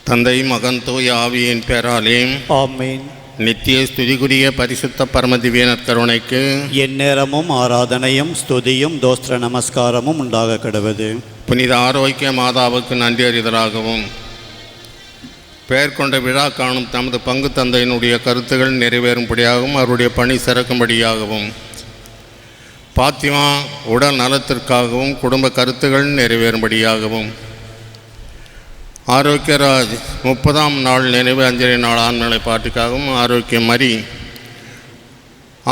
தந்தை மகன் தூய ஆவியின் பெயராலே ஆமென். நித்திய ஸ்துதிக்குரிய பரிசுத்த பரமதிவிய நற்கருணைக்கு எந்நேரமும் ஆராதனையும் ஸ்துதியும் தோஸ்திர நமஸ்காரமும் உண்டாக கடவது. புனித ஆரோக்கிய மாதாவுக்கு நன்றி அறிதலாகவும் பெயர் கொண்ட விழா காணும் தமது பங்கு தந்தையினுடைய கருத்துகள் நிறைவேறும்படியாகவும் அவருடைய பணி சிறக்கும்படியாகவும் பாத்திமா உடல் நலத்திற்காகவும் குடும்ப கருத்துகள் நிறைவேறும்படியாகவும் ஆரோக்கியராஜ் 30ஆம் நாள் நினைவு அஞ்சலி நாள் ஆண்மலை பாட்டுக்காகவும் ஆரோக்கிய மரி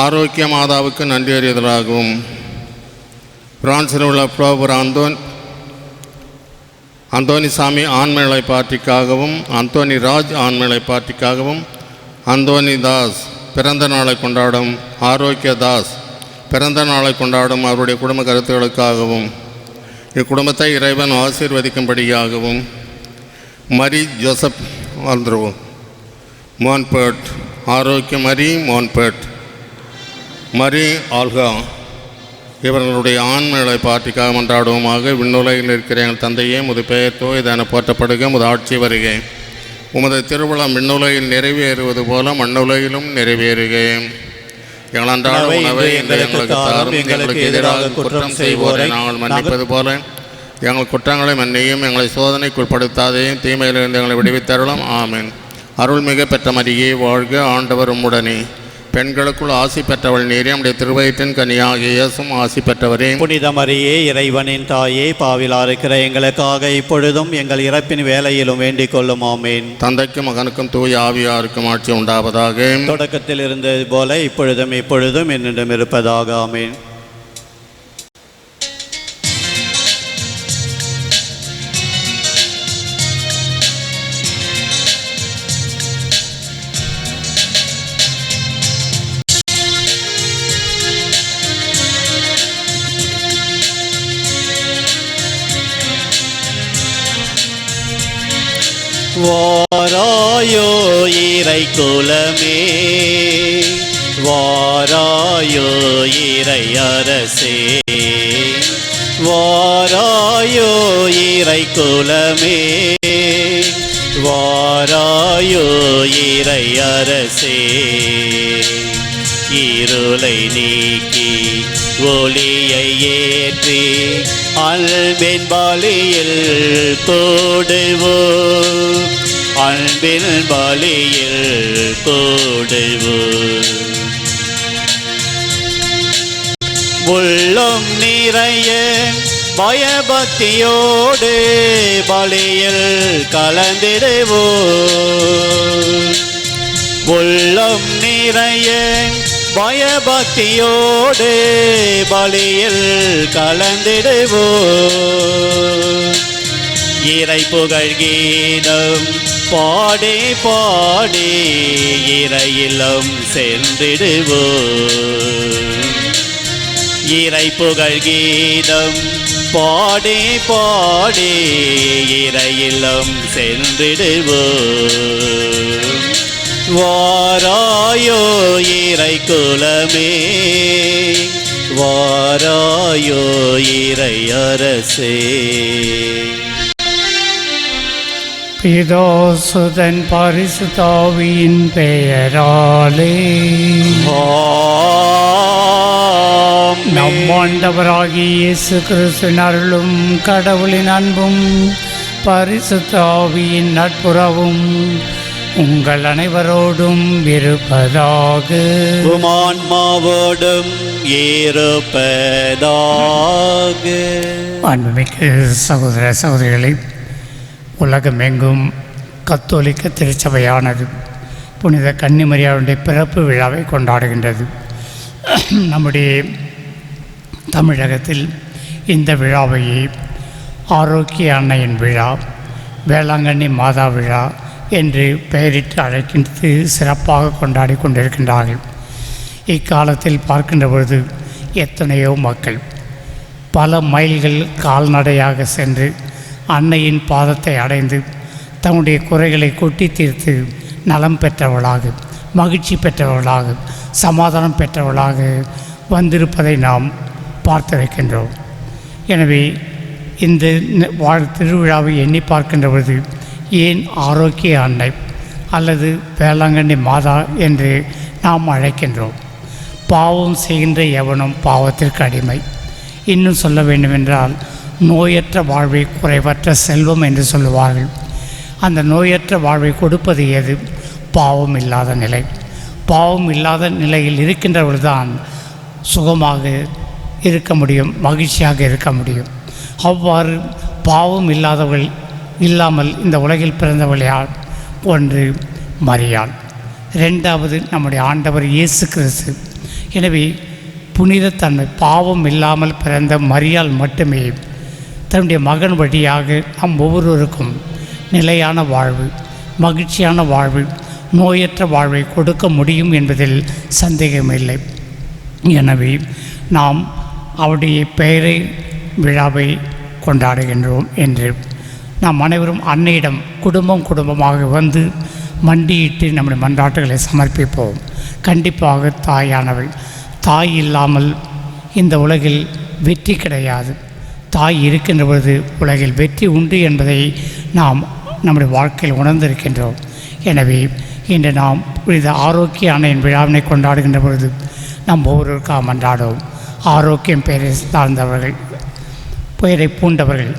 ஆரோக்கிய மாதாவுக்கு நன்றி அறிதலாகவும் பிரான்சில் உள்ள புலோபர் அந்தோனிசாமி ஆண்மலை பாட்டிக்காகவும் அந்தோனி ராஜ் ஆண்மலை பாட்டிக்காகவும் அந்தோனி தாஸ் பிறந்த நாளை கொண்டாடும் ஆரோக்கிய தாஸ் பிறந்த நாளை கொண்டாடும் அவருடைய குடும்ப கருத்துக்களுக்காகவும் இக்குடும்பத்தை இறைவன் ஆசீர்வதிக்கும்படியாகவும் மரி ஜோசப் ஆண்ட்ரூ மோன்பர்ட் ஆரோக்கிய மரி மோன்பர்ட் மரி ஆல்கா இவர்களுடைய ஆண்மலை பாட்டிக்காக மன்றாடுவோமாக. விண்ணுலகில் இருக்கிற எங்கள் தந்தையே முது பெயர் தூயதென போற்றப்படுக, முது ஆட்சி வருக, உமது திருவிழா விண்ணுலகில் நிறைவேறுவது போல மண்ணுலகிலும் நிறைவேறுக. எங்கள் அன்றாட உணவை எங்களுக்கு தாரும், எங்களுக்கு எதிராக குற்றம் செய்வோரை நாங்கள் மன்னிப்பது போல எங்கள் குற்றங்களை மன்னியும், எங்களை சோதனைக்குட்படுத்தாதையும் தீமையிலிருந்து எங்களை விடுவித்தருளும். ஆமென். அருள்மிக பெற்ற மரியே வாழ்க, ஆண்டவர் உம்முடனே, பெண்களுக்குள் ஆசி பெற்றவள் நீரே, நம்முடைய திருவயிற்றின் கனியாகிய இயேசுவும் ஆசி பெற்றவரே. புனித மரியே இறைவனின் தாயே, பாவிலா இருக்கிற எங்களுக்காக இப்பொழுதும் எங்கள் இறப்பின் வேலையிலும் வேண்டிக் கொள்ளும். ஆமென். தந்தைக்கும் மகனுக்கும் தூய ஆவியாருக்கும் ஆட்சி உண்டாவதாக. தொடக்கத்தில் இருந்தது போல இப்பொழுதும் எப்பொழுதும் என்னிடம் இருப்பதாக. ஆமென். வாராயோ இறை குலமே, வாராயோ இறை அரசே, வாராயோ இறை குலமே, வாராயோ இறை அரசே. இருளை நீக்கி ஒளியை ஏற்றி அன்பின் பலியில் போடுவோம், அன்பின் பலியில் போடுவோம். உள்ளம் நிறைய பயபக்தியோடு பலியில் கலந்திடுவோம். உள்ளம் நிறைய பயபக்தியோடு பலியில் கலந்திடுவோம். இறை புகழ் கீதம் பாடி பாடி இறையிலம் சென்றிடுவோம். இறை புகழ் கீதம் பாடி பாடி இறையிலம் சென்றிடுவோம். வாராயோ இறை குலமே, வாராயோ இறை அரசே. பிதாசுதன் பரிசுத்தாவியின் பெயராலே நம் ஆண்டவராகிய இயேசு கிறிஸ்துவின் அருளும் கடவுளின் அன்பும் பரிசுத்தாவியின் நட்புறவும் உங்கள் அனைவரோடும் இருப்பதாக. உமான்மாவோடும் இருப்பதாக. அன்புமிக்க சகோதர சகோதரிகளை, உலகமெங்கும் கத்தோலிக்க திருச்சபையானது புனித கன்னிமரியாளுடைய பிறப்பு விழாவை கொண்டாடுகின்றது. நம்முடைய தமிழகத்தில் இந்த விழாவை ஆரோக்கிய அன்னையின் விழா, வேளாங்கண்ணி மாதா விழா என்று பெயரிட்டு அழைக்கின்றது சிறப்பாக கொண்டாடி கொண்டிருக்கின்றார்கள். இக்காலத்தில் பார்க்கின்ற பொழுது எத்தனையோ மக்கள் பல மைல்கள் கால்நடையாக சென்று அன்னையின் பாதத்தை அடைந்து தன்னுடைய குறைகளை கொட்டி தீர்த்து நலம் பெற்றவர்களாக, மகிழ்ச்சி பெற்றவர்களாக, சமாதானம் பெற்றவர்களாக வந்திருப்பதை நாம் பார்த்திருக்கின்றோம். எனவே இந்த திருவிழாவை எண்ணி பார்க்கின்ற பொழுது ஏன் ஆரோக்கிய அன்னை அல்லது வேளாங்கண்ணி மாதா என்று நாம் அழைக்கின்றோம்? பாவம் செய்கின்ற எவனும் பாவத்திற்கு அடிமை. இன்னும் சொல்ல வேண்டுமென்றால் நோயற்ற வாழ்வை குறைவற்ற செல்வம் என்று சொல்லுவார்கள். அந்த நோயற்ற வாழ்வை கொடுப்பது எது? பாவம் இல்லாத நிலை. பாவம் இல்லாத நிலையில் இருக்கின்றவர்கள்தான் சுகமாக இருக்க முடியும், மகிழ்ச்சியாக இருக்க முடியும். அவ்வாறு பாவம் இல்லாதவர்கள் இல்லாமல் இந்த உலகில் பிறந்தவள் யார்? ஒன்று மரியாள், இரண்டாவது நம்முடைய ஆண்டவர் இயேசு கிறிஸ்து. எனவே புனிதத்தன்மை, பாவம் இல்லாமல் பிறந்த மரியாள் மட்டுமே தன்னுடைய மகன் வழியாக நம் ஒவ்வொருவருக்கும் நிலையான வாழ்வு, மகிழ்ச்சியான வாழ்வு, நோயற்ற வாழ்வை கொடுக்க முடியும் என்பதில் சந்தேகமில்லை. எனவே நாம் அவருடைய பெயரை விழாவை கொண்டாடுகின்றோம் என்று நாம் அனைவரும் அன்னையிடம் குடும்பம் குடும்பமாக வந்து மண்டியிட்டு நம்முடைய மன்றாட்டுகளை சமர்ப்பிப்போம். கண்டிப்பாக தாயானவள், தாய் இல்லாமல் இந்த உலகில் வெற்றி கிடையாது. தாய் இருக்கின்ற பொழுது உலகில் வெற்றி உண்டு என்பதை நாம் நம்முடைய வாழ்க்கையில் உணர்ந்திருக்கின்றோம். எனவே இன்று நாம் புனித ஆரோக்கிய அன்னையின் விழாவினை கொண்டாடுகின்ற பொழுது நாம் ஒவ்வொருவருக்காக மன்றாடுவோம். ஆரோக்கியம் பெயரை சார்ந்தவர்கள், பெயரை பூண்டவர்கள்,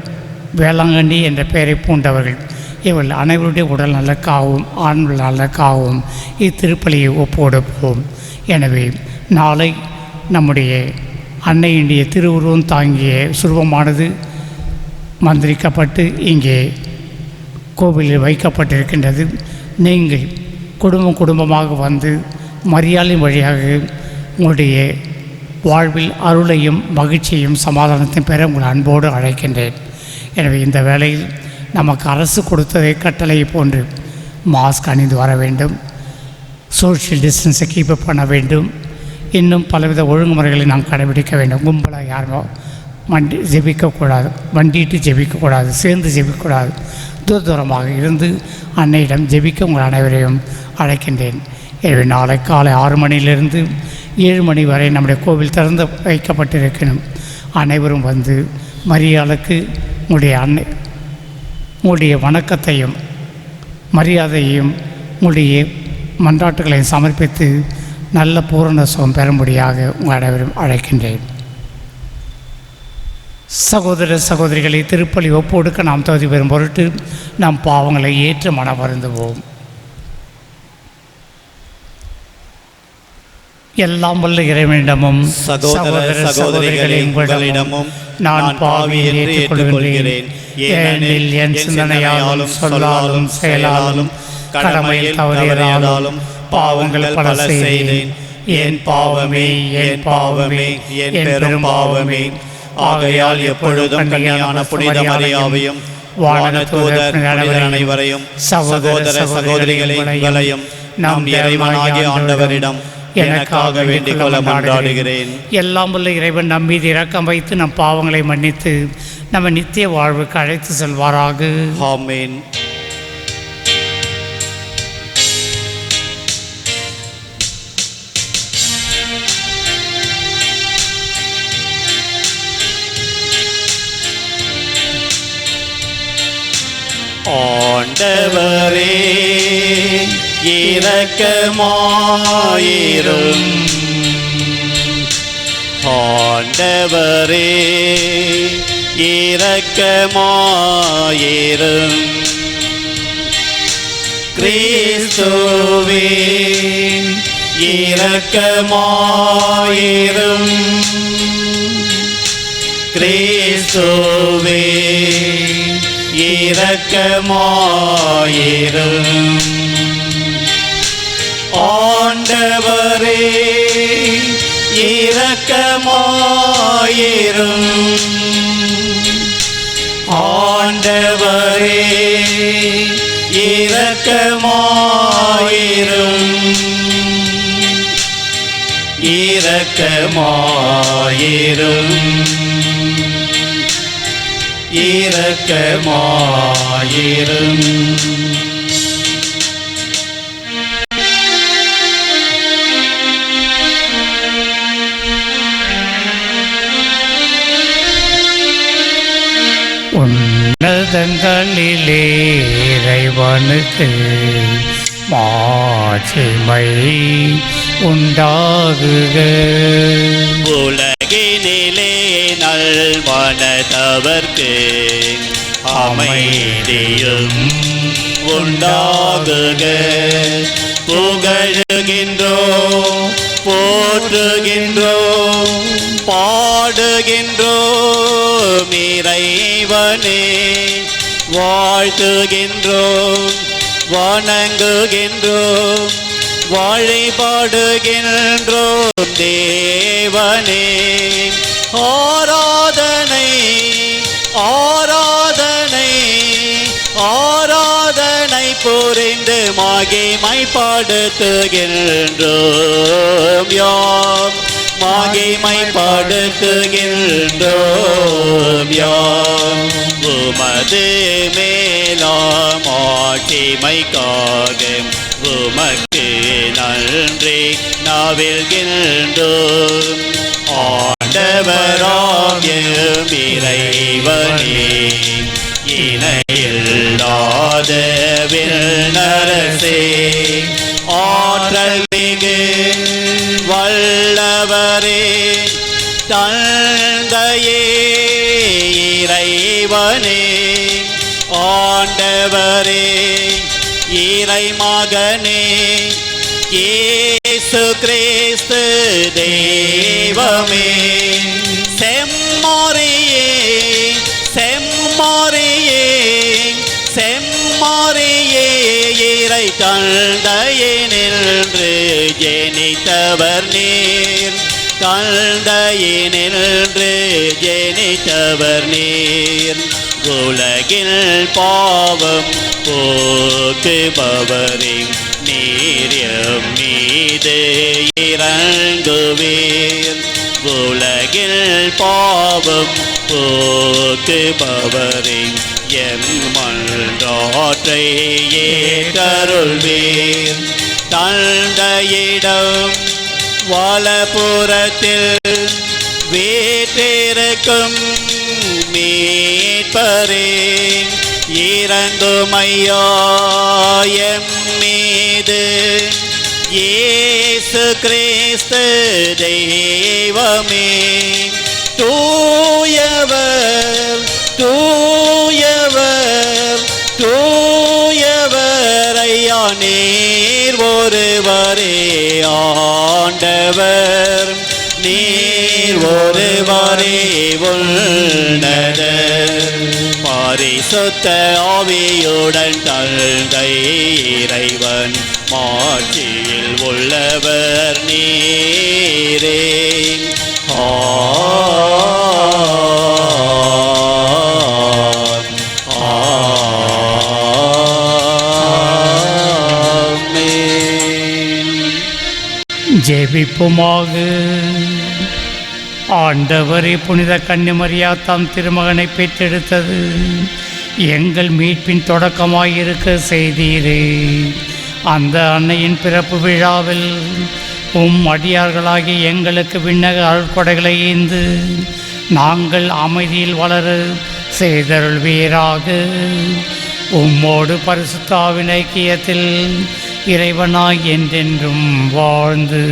வேளாங்கண்ணி என்ற பெயரை பூண்டவர்கள், இவர்கள் அனைவருடைய உடல் நலக்காகவும் ஆண்கள் நலக்காகவும் இத்திருப்பலியை ஒப்புக்கொடுப்போம். எனவே நாளை நம்முடைய அன்னையினுடைய திருவுருவம் தாங்கிய சுரூபமானது மந்திரிக்கப்பட்டு இங்கே கோவிலில் வைக்கப்பட்டிருக்கின்றது. நீங்கள் குடும்பம் குடும்பமாக வந்து மரியாளின் வழியாக உங்களுடைய வாழ்வில் அருளையும் மகிழ்ச்சியையும் சமாதானத்தையும் பெற உங்கள் அன்போடு அழைக்கின்றேன். எனவே இந்த வேளையில் நமக்கு அரசு கொடுத்ததை கட்டளையை போன்று மாஸ்க் அணிந்து வர வேண்டும், சோஷியல் டிஸ்டன்ஸை கீப் பண்ண வேண்டும், இன்னும் பலவித ஒழுங்குமுறைகளை நாம் கடைபிடிக்க வேண்டும். கும்பலாக யாருமோ ஜெபிக்கக்கூடாது, வண்டிட்டு ஜெபிக்கக்கூடாது, சேர்ந்து ஜெபிக்கக்கூடாது. தூரமாக இருந்து அன்னையிடம் ஜெபிக்க உங்கள் அனைவரையும் அழைக்கின்றேன். எனவே நாளை காலை 6 மணியிலிருந்து 7 மணி வரை நம்முடைய கோவில் திறந்து வைக்கப்பட்டிருக்கணும். அனைவரும் வந்து மரியாளுக்கு உங்களுடைய வணக்கத்தையும் மரியாதையும் உங்களுடைய மன்றாட்டுகளையும் சமர்ப்பித்து நல்ல பூரண சுகம் பெறும்படியாக உங்கள் அனைவரும் அழைக்கின்றேன். சகோதர சகோதரிகளை திருப்பலி ஒப்புடுக்க நாம் தகுதி பெறும் பொருட்டு நம் பாவங்களை ஏற்று மனம் வருந்துவோம். எல்லாம் வல்ல இறைவனிடமும் சகோதர சகோதரிகளே உங்களிடமும் நான் பாவி என்று ஏற்றுக்கொள்கிறேன். ஏனெனில் என் சிந்தனையாலும் சொல்லாலும் செயலாலும் கடமையில் தவறியதாலும் பாவங்கள் பல செய்தேன். என் பாவமே என் பாவமே என் பெரும் பாவமே. ஆகையால் எப்பொழுதும் கன்னியான புனித மரியாவையும் வானதூதர் புனிதர் அனைவரையும் சகோதர சகோதரிகளை உங்களையும் நம் இறைவனாகிய ஆண்டவரிடம் எனக்காக வேண்டிக் கொள்ள மன்றாடுகிறேன். எல்லாம் உள்ள இறைவன் நம் மீது இரக்கம் வைத்து நம் பாவங்களை மன்னித்து நம்ம நித்திய வாழ்வுக்கு அழைத்து செல்வாராக. ஆமென். ஆண்டவரே இரக்கமாயிரும். ஆண்டவரே இரக்கமாயிரும். கிறிஸ்துவே இரக்கமாயிரும். கிறிஸ்துவே இரக்கமாயிரும். ஆண்டவரே இரக்கமாயிரும். ஆண்டவரே இரக்கமாயிரும். இரக்கமாயிரும். இரக்கமாயிரும். உன்னதங்களிலே இறைவனுக்கு மாட்சிமை உண்டாகுக. உலகினிலே நல்மனத்தவர்க்கு அமைதியும் உண்டாகுக. புகழுகின்றோ போற்றுகின்றோ பாடுகின்றோ இறைவனே. வாழ்த்துகின்றோம் வணங்குகின்றோம் வழிபாடுகின்றோம் தேவனே. ஆராதனை ஆராதனை ஆராதனை புரிந்து மகிமைப்படுத்துகின்றோம். யாம் மகிமைப்படுத்துகின்றோம். யாம் உமது மேலாம் ஆட்சிமைக்காக உமக்கு நன்றி நாவில்கின்றோம். ஆண்டவராகிய இறைவனே இணையில்லாத விண்ணரசே ஆற்றல் மிகு வல்லவரே தந்தையே இறைவனே ஆண்டவரே இறைமகனே இயேசு கிறிஸ்து தெய்வமே. செம்மறியே செம்மறியே செம்மறியே இறை தந்தையினின்று ஜெனித்தவர் நீர். தந்தையினின்று ஜெனித்தவர் நீர். உலகில் பாவம் போக்குபவரே நீர் எம் மீது இறங்குவீர். உலகில் பாவம் போக்குபவரே எம் மன்றாற்றை ஏற்றருள்வீர். தந்தையிடம் வலப்புறத்தில் வீற்றிருக்கும் மீட்பரே இறங்குமையா எம் மீது. இயேசு கிறிஸ்து தெய்வமே தூயவர் தூயவர் தூயவர் ஐயா நீர் ஒருவரே ஆண்டவர் நீர் ஒருவரே உன்னதர் பரிசுத்த ஆவியுடன் தந்தை இறைவன் மாட்சியில் உள்ளவர் நீரே ஜெபிப்புமாக. ஆண்டவரே, புனித கன்னிமரியா தம் திருமகனை பெற்றெடுத்தது எங்கள் மீட்பின் தொடக்கமாயிருக்க செய்தீரே. அந்த அன்னையின் பிறப்பு விழாவில் அடியார்களாகி எங்களுக்கு விண்ணக அருள்கொடைகளை ஈந்து நாங்கள் அமைதியில் வளர செய்தருள்வீராக. உம்மோடு பரிசுத்தாவின் ஐக்கியத்தில் இறைவனாய் என்றென்றும் வாழ்ந்து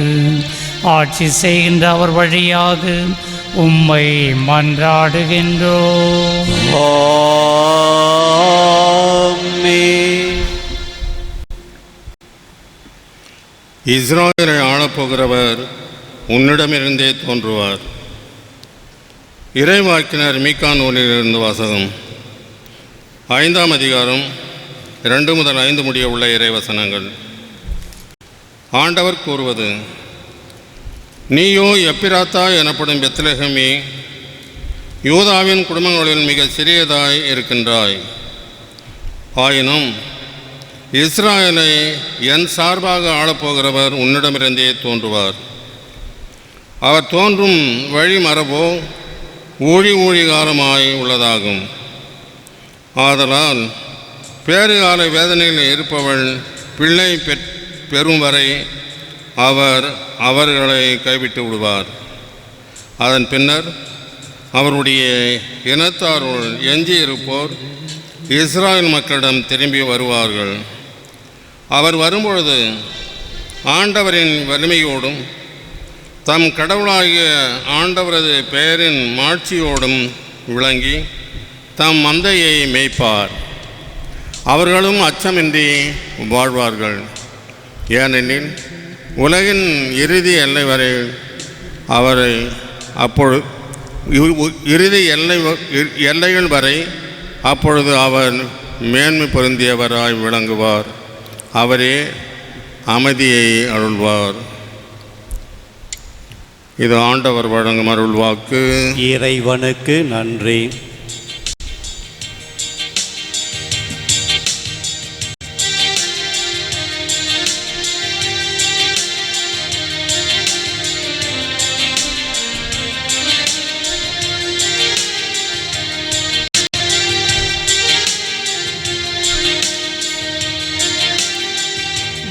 ஆட்சி செய்கின்ற அவர் வழியாக உம்மை மன்றாடுகின்றோம். இஸ்ராயலை ஆளப்போகிறவர் உன்னிடமிருந்தே தோன்றுவார். இறைவாக்கினர் மீகா நூலிலிருந்து வாசகம். 5ஆம் அதிகாரம் 2 முதல் 5 முடிய உள்ள இறைவசனங்கள். ஆண்டவர் கூறுவது: நீயோ எப்பிராத்தா எனப்படும் பெத்லெகேமே, யூதாவின் குடும்பங்களில் மிக சிறியதாய் இருக்கின்றாய். ஆயினும் இஸ்ராயலை என் சார்பாக ஆளப்போகிறவர் உன்னிடமிருந்தே தோன்றுவார். அவர் தோன்றும் வழி மரபோ ஊழிகாலமாய் உள்ளதாகும். ஆதலால் பேறுகால வேதனையில் இருப்பவள் பிள்ளை பெறும் வரை அவர் அவர்களை கைவிட்டு விடுவார். அதன் பின்னர் அவருடைய இனத்தாருள் எஞ்சியிருப்போர் இஸ்ராயல் மக்களிடம் திரும்பி வருவார்கள். அவர் வரும்பொழுது ஆண்டவரின் வலிமையோடும் தம் கடவுளாகிய ஆண்டவரது பெயரின் மாட்சியோடும் விளங்கி தம் மந்தையை மேய்ப்பார். அவர்களும் அச்சமின்றி வாழ்வார்கள். ஏனெனில் உலகின் இறுதி எல்லை வரை அவரை இறுதி எல்லைகள் வரை அப்பொழுது அவர் மேன்மை பொருந்தியவராய் விளங்குவார். அவரே அமைதியை அருள்வார். இது ஆண்டவர் வழங்கும் அருள்வாக்கு. இறைவனுக்கு நன்றி.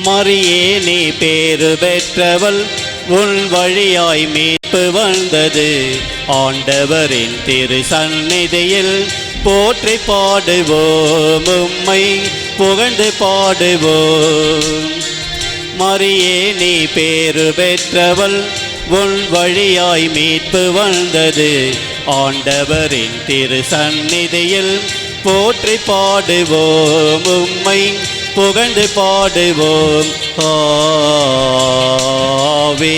மரியே நீ பேறு பெற்றவள், உன் வழியாய் மீட்பு வந்தது. ஆண்டவரின் திரு சந்நிதியில் போற்றி பாடுவோம், உம்மை புகழ்ந்து பாடுவோம். மரியே நீ பேறு பெற்றவள், உன் வழியாய் மீட்பு வந்தது. ஆண்டவரின் திரு சந்நிதியில் போற்றி பாடுவோம், உம்மை புகழ்ந்து பாடுவோம். ஆவே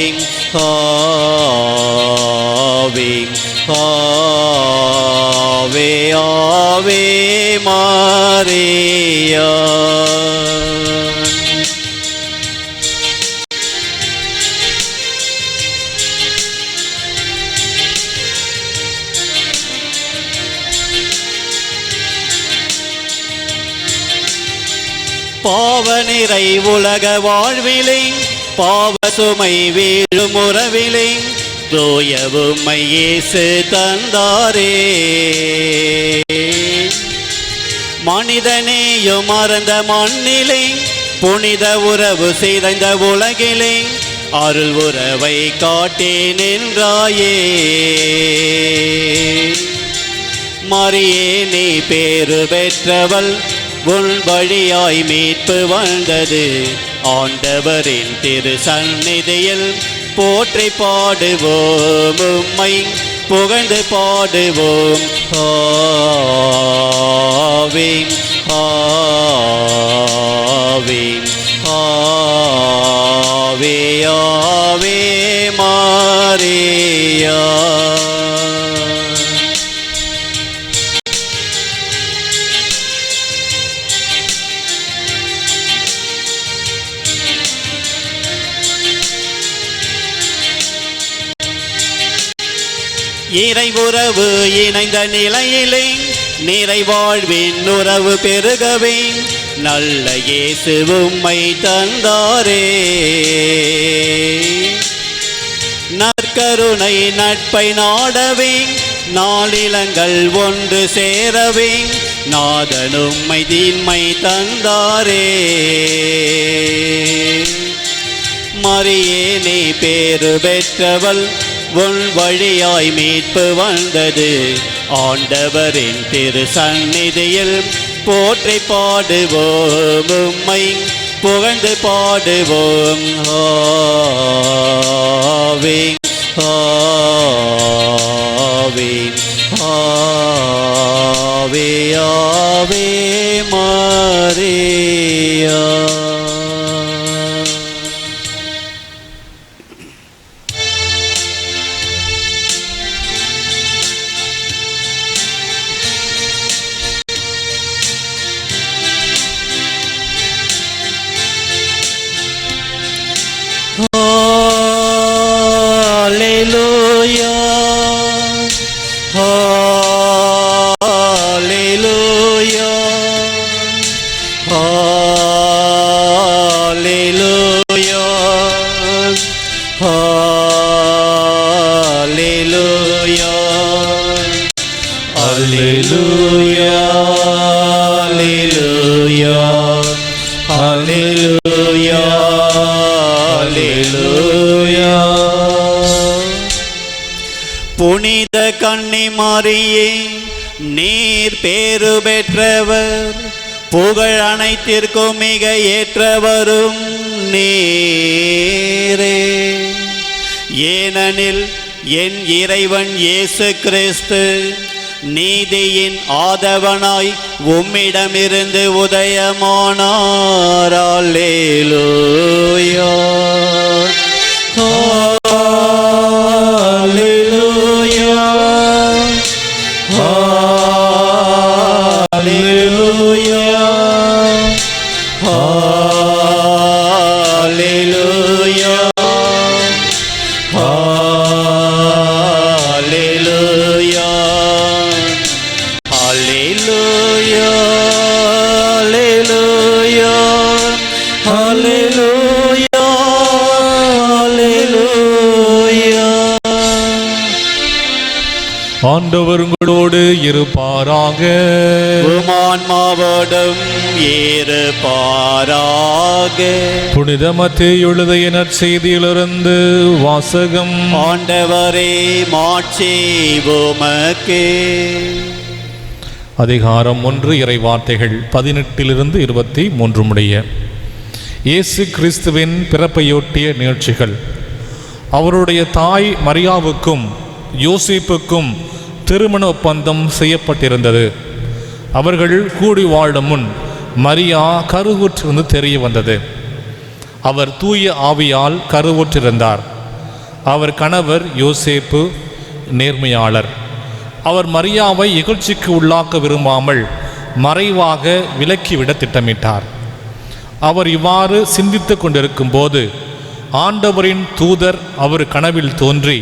ஆவே ஆவே ஆவே மரியா. பாவநிறை உலக வாழ்விலே, பாவ சுமை வீழும் உறவிலே, தூயவும்மை இயேசு தந்தாரே. மனிதனேயும் மறந்த மண்ணிலே, புனித உறவு சிதைந்த உலகிலே, அருள் உறவை காட்டி நின்றாயே. மரியே நீ பேறு பெற்றவள், உன் வழியாய் மீட்பு வந்தது. ஆண்டவரின் திரு சந்நிதியில் போற்றி பாடுவோம், உம்மை புகழ்ந்து பாடுவோம். ஆவே ஆவே ஆவே ஆவே மாரியா. இறை உறவு இணைந்த நிலையிலே நிறைவாழ்வின் உறவு பெருகவே நல்ல இயேசு உம்மை தந்தாரே. நற்கருணை நட்பை நாடவே நாளிலங்கள் ஒன்று சேரவே நாதன் உம்மை தீன்மை தந்தாரே. மரியே நீ பேறு பெற்றவள், உன் வழியாய் மீட்பு வந்தது. ஆண்டவரின் திரு சந்நிதியில் போற்றி பாடுவோம், உம்மை புகழ்ந்து பாடுவோம். ஆவே ஆவே ஆவே ஆவே மாரியா. Hallelujah, hallelujah, hallelujah, hallelujah, hallelujah, hallelujah, hallelujah, hallelujah. புனித கன்னி மரியே நீர் பேறு பெற்றவர், புகழ் அனைத்திற்கும் மிக ஏற்றவரும் நீரே. ஏனெனில் என் இறைவன் இயேசு கிறிஸ்து நீதியின் ஆதவனாய் உம்மிடமிருந்து உதயமானார். அல்லேலூயா, ஆண்டவர் உங்களோடு இருப்பாராக. உமான்மாவோடும் இருப்பாராக. புனித மத்தேயு எழுதிய நற்செய்தியிலிருந்து வாசகம். ஆண்டவரே மாட்சி உமக்கே. அதிகாரம் 1 இறை வார்த்தைகள் 18 - 23 முடிய. இயேசு கிறிஸ்துவின் பிறப்பையொட்டிய நிகழ்ச்சிகள். அவருடைய தாய் மரியாவுக்கும் யோசேப்புக்கும் திருமண ஒப்பந்தம் செய்யப்பட்டிருந்தது. அவர்கள் கூடி வாழும் முன் மரியா கருவுற்றிருந்து தெரிய வந்தது. அவர் தூய ஆவியால் கருவுற்றிருந்தார். அவர் கணவர் யோசேப்பு நேர்மையாளர். அவர் மரியாவை இகழ்ச்சிக்கு உள்ளாக்க விரும்பாமல் மறைவாக விலக்கிவிட திட்டமிட்டார். அவர் இவ்வாறு சிந்தித்து கொண்டிருக்கும் போது ஆண்டவரின் தூதர் அவர் கனவில் தோன்றி,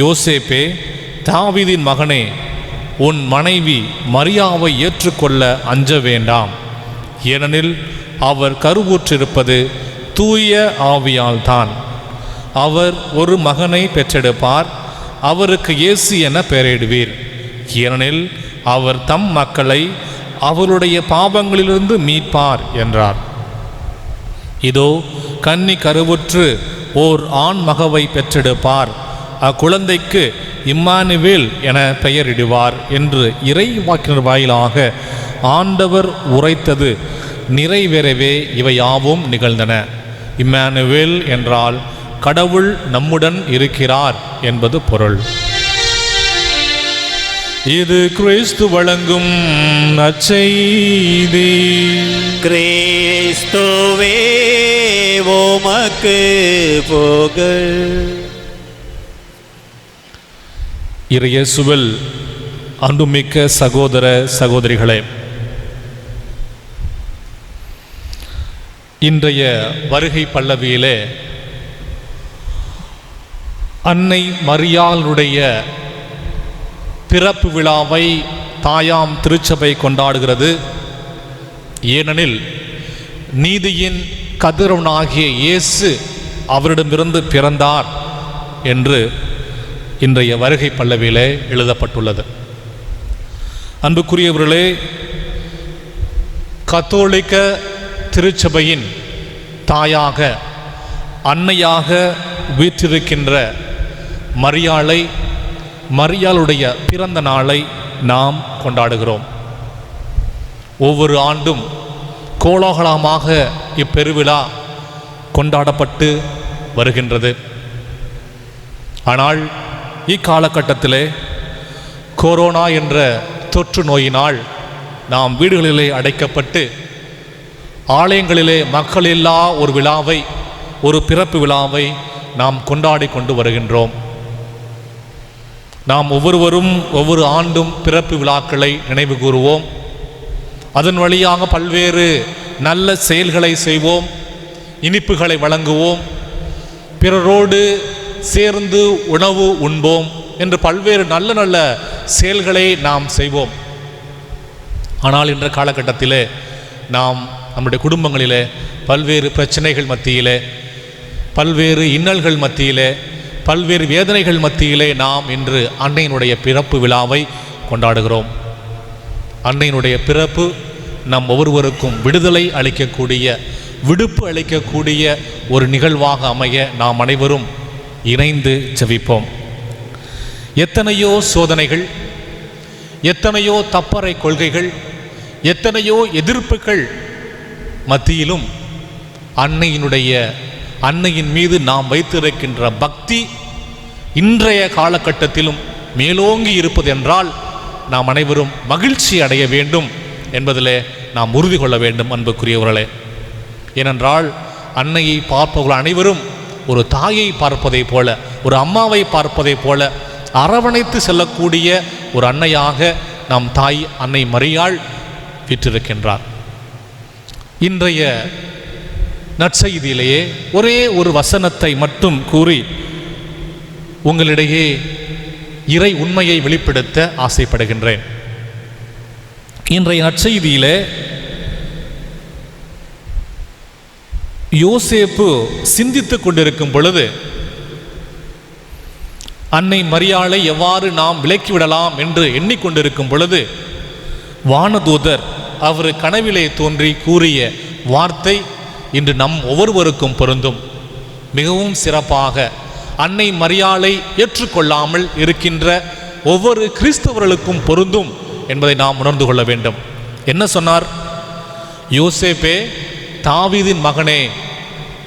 யோசேப்பே, தாவீதின் மகனே, உன் மனைவி மரியாவை ஏற்றுக்கொள்ள அஞ்ச வேண்டாம். ஏனெனில் அவர் கருவுற்றிருப்பது தூய ஆவியால் தான். அவர் ஒரு மகனை பெற்றெடுப்பார். அவருக்கு இயேசு என பெயரிடுவீர். ஏனெனில் அவர் தம் மக்களை அவருடைய பாவங்களிலிருந்து மீட்பார் என்றார். இதோ கன்னி கருவுற்று ஓர் ஆண் மகவை பெற்றெடுப்பார். அக்குழந்தைக்கு இம்மானுவேல் என பெயரிடுவார் என்று இறை வாக்கினர் வாயிலாக ஆண்டவர் உரைத்தது நிறைவேறவே இவை யாவும் நிகழ்ந்தன. இம்மானுவேல் என்றால் கடவுள் நம்முடன் இருக்கிறார் என்பது பொருள். இது கிறிஸ்து வழங்கும் நற்செய்தி. கிறிஸ்துவே உமக்கு புகழ். இயேசுவில் அன்புமிக்க சகோதர சகோதரிகளே, இன்றைய வருகை பல்லவியிலே அன்னை மரியாளுடைய பிறப்பு விழாவை தாயாம் திருச்சபை கொண்டாடுகிறது. ஏனெனில் நீதியின் கதிரவனாகிய இயேசு அவரிடமிருந்து பிறந்தார் என்று இன்றைய வருகை பல்லவியிலே எழுதப்பட்டுள்ளது. அன்புக்குரியவர்களே, கத்தோலிக்க திருச்சபையின் தாயாக அன்னையாக வீற்றிருக்கின்ற மரியாளுடைய பிறந்த நாளை நாம் கொண்டாடுகிறோம். ஒவ்வொரு ஆண்டும் கோலாகலமாக இப்பெருவிழா கொண்டாடப்பட்டு வருகின்றது. ஆனால் இக்காலகட்டத்திலே கொரோனா என்ற தொற்று நோயினால் நாம் வீடுகளிலே அடைக்கப்பட்டு ஆலயங்களிலே மக்கள் இல்லா ஒரு விழாவை, ஒரு பிறப்பு விழாவை நாம் கொண்டாடி கொண்டு வருகின்றோம். நாம் ஒவ்வொருவரும் ஒவ்வொரு ஆண்டும் பிறப்பு விழாக்களை நினைவு கூறுவோம். அதன் வழியாக பல்வேறு நல்ல செயல்களை செய்வோம், இனிப்புகளை வழங்குவோம், பிறரோடு சேர்ந்து உணவு உண்போம் என்று பல்வேறு நல்ல நல்ல செயல்களை நாம் செய்வோம். ஆனால் இன்ற காலகட்டத்திலே நாம் நம்முடைய குடும்பங்களிலே பல்வேறு பிரச்சனைகள் மத்தியிலே, பல்வேறு இன்னல்கள் மத்தியிலே, பல்வேறு வேதனைகள் மத்தியிலே நாம் இன்று அன்னையினுடைய பிறப்பு விழாவை கொண்டாடுகிறோம். அன்னையினுடைய பிறப்பு நம் ஒவ்வொருவருக்கும் விடுதலை அளிக்கக்கூடிய, விடுப்பு அளிக்கக்கூடிய ஒரு நிகழ்வாக அமைய நாம் அனைவரும் இணைந்து ஜெபிப்போம். எத்தனையோ சோதனைகள், எத்தனையோ தப்பறை கொள்கைகள், எத்தனையோ எதிர்ப்புகள் மத்தியிலும் அன்னையின் மீது நாம் வைத்திருக்கின்ற பக்தி இன்றைய காலகட்டத்திலும் மேலோங்கி இருப்பது என்றால் நாம் அனைவரும் மகிழ்ச்சி அடைய வேண்டும் என்பதிலே நாம் உறுதி கொள்ள வேண்டும். அன்புக்குரியவர்களே, ஏனென்றால் அன்னையை பார்ப்பவர்கள் அனைவரும் ஒரு தாயை பார்ப்பதை போல, ஒரு அம்மாவை பார்ப்பதை போல அரவணைத்து செல்லக்கூடிய ஒரு அன்னையாக நம் தாய் அன்னை மரியாள் வீற்றிருக்கின்றார். இன்றைய நற்செய்தியிலேயே ஒரே ஒரு வசனத்தை மட்டும் கூறி உங்களிடையே இறை உண்மையை வெளிப்படுத்த ஆசைப்படுகின்றேன். இன்றைய நற்செய்தியிலே யோசேப்பு சிந்தித்துக் கொண்டிருக்கும் பொழுது அன்னை மரியாளை எவ்வாறு நாம் விலக்கிவிடலாம் என்று எண்ணிக்கொண்டிருக்கும் பொழுது வானதூதர் அவர் கனவிலே தோன்றி கூறிய வார்த்தை இன்று நம் ஒவ்வொருவருக்கும் பொருந்தும். மிகவும் சிறப்பாக அன்னை மரியாளை ஏற்றுக்கொள்ளாமல் இருக்கின்ற ஒவ்வொரு கிறிஸ்தவர்களுக்கும் பொருந்தும் என்பதை நாம் உணர்ந்து கொள்ள வேண்டும். என்ன சொன்னார்? யோசேப்பே, தாவீதின் மகனே,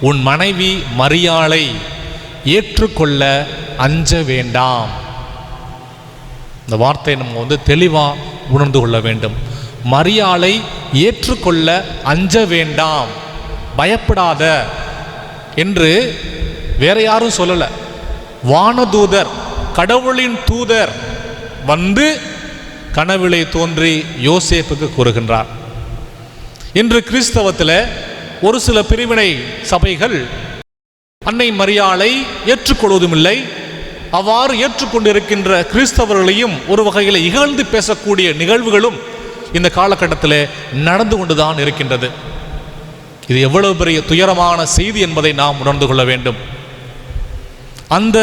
உன் மனைவி மரியாளை ஏற்றுக்கொள்ள அஞ்ச வேண்டாம். இந்த வார்த்தையை நம்ம தெளிவாக உணர்ந்து கொள்ள வேண்டும். மரியாளை ஏற்றுக்கொள்ள அஞ்ச வேண்டாம், பயப்படாத என்று வேற யாரும் சொல்லல. வானதூதர், கடவுளின் தூதர் வந்து கனவிலே தோன்றி யோசேப்புக்கு கூறுகின்றார். இன்று கிறிஸ்தவத்தில் ஒரு சில பிரிவினை சபைகள் அன்னை மரியாளை ஏற்றுக்கொள்வதும் இல்லை, அவ்வாறு ஏற்றுக்கொண்டிருக்கின்ற கிறிஸ்தவர்களையும் ஒரு வகையில் இகழ்ந்து பேசக்கூடிய நிகழ்வுகளும் இந்த காலகட்டத்தில் நடந்து கொண்டுதான் இருக்கின்றது. இது எவ்வளவு பெரிய துயரமான செய்தி என்பதை நாம் உணர்ந்து கொள்ள வேண்டும். அந்த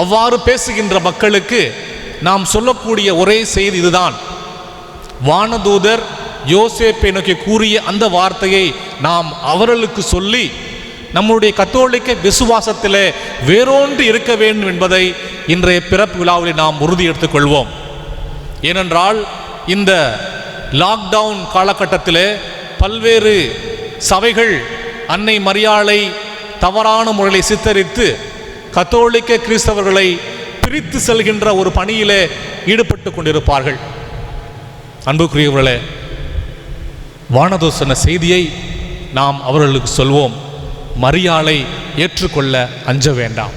அவ்வாறு பேசுகின்ற மக்களுக்கு நாம் சொல்லக்கூடிய ஒரே செய்தி இதுதான். வானதூதர் யோசேப்பை நோக்கி கூறிய அந்த வார்த்தையை நாம் அவர்களுக்கு சொல்லி நம்முடைய கத்தோலிக்க விசுவாசத்திலே வேறொன்று இருக்க வேண்டும் என்பதை இன்றைய பிறப்பு விழாவில் நாம் உறுதி எடுத்துக்கொள்வோம். ஏனென்றால் இந்த லாக்டவுன் காலகட்டத்திலே பல்வேறு சபைகள் அன்னை மரியாளை தவறான முறையில் சித்தரித்து கத்தோலிக்க கிறிஸ்தவர்களை பிரித்து செல்கின்ற ஒரு பணியிலே ஈடுபட்டு கொண்டிருப்பார்கள். அன்புக்குரியவர்களே, வானதூசண செய்தியை நாம் அவர்களுக்கு சொல்வோம். மரியாளை ஏற்றுக்கொள்ள அஞ்ச வேண்டாம்.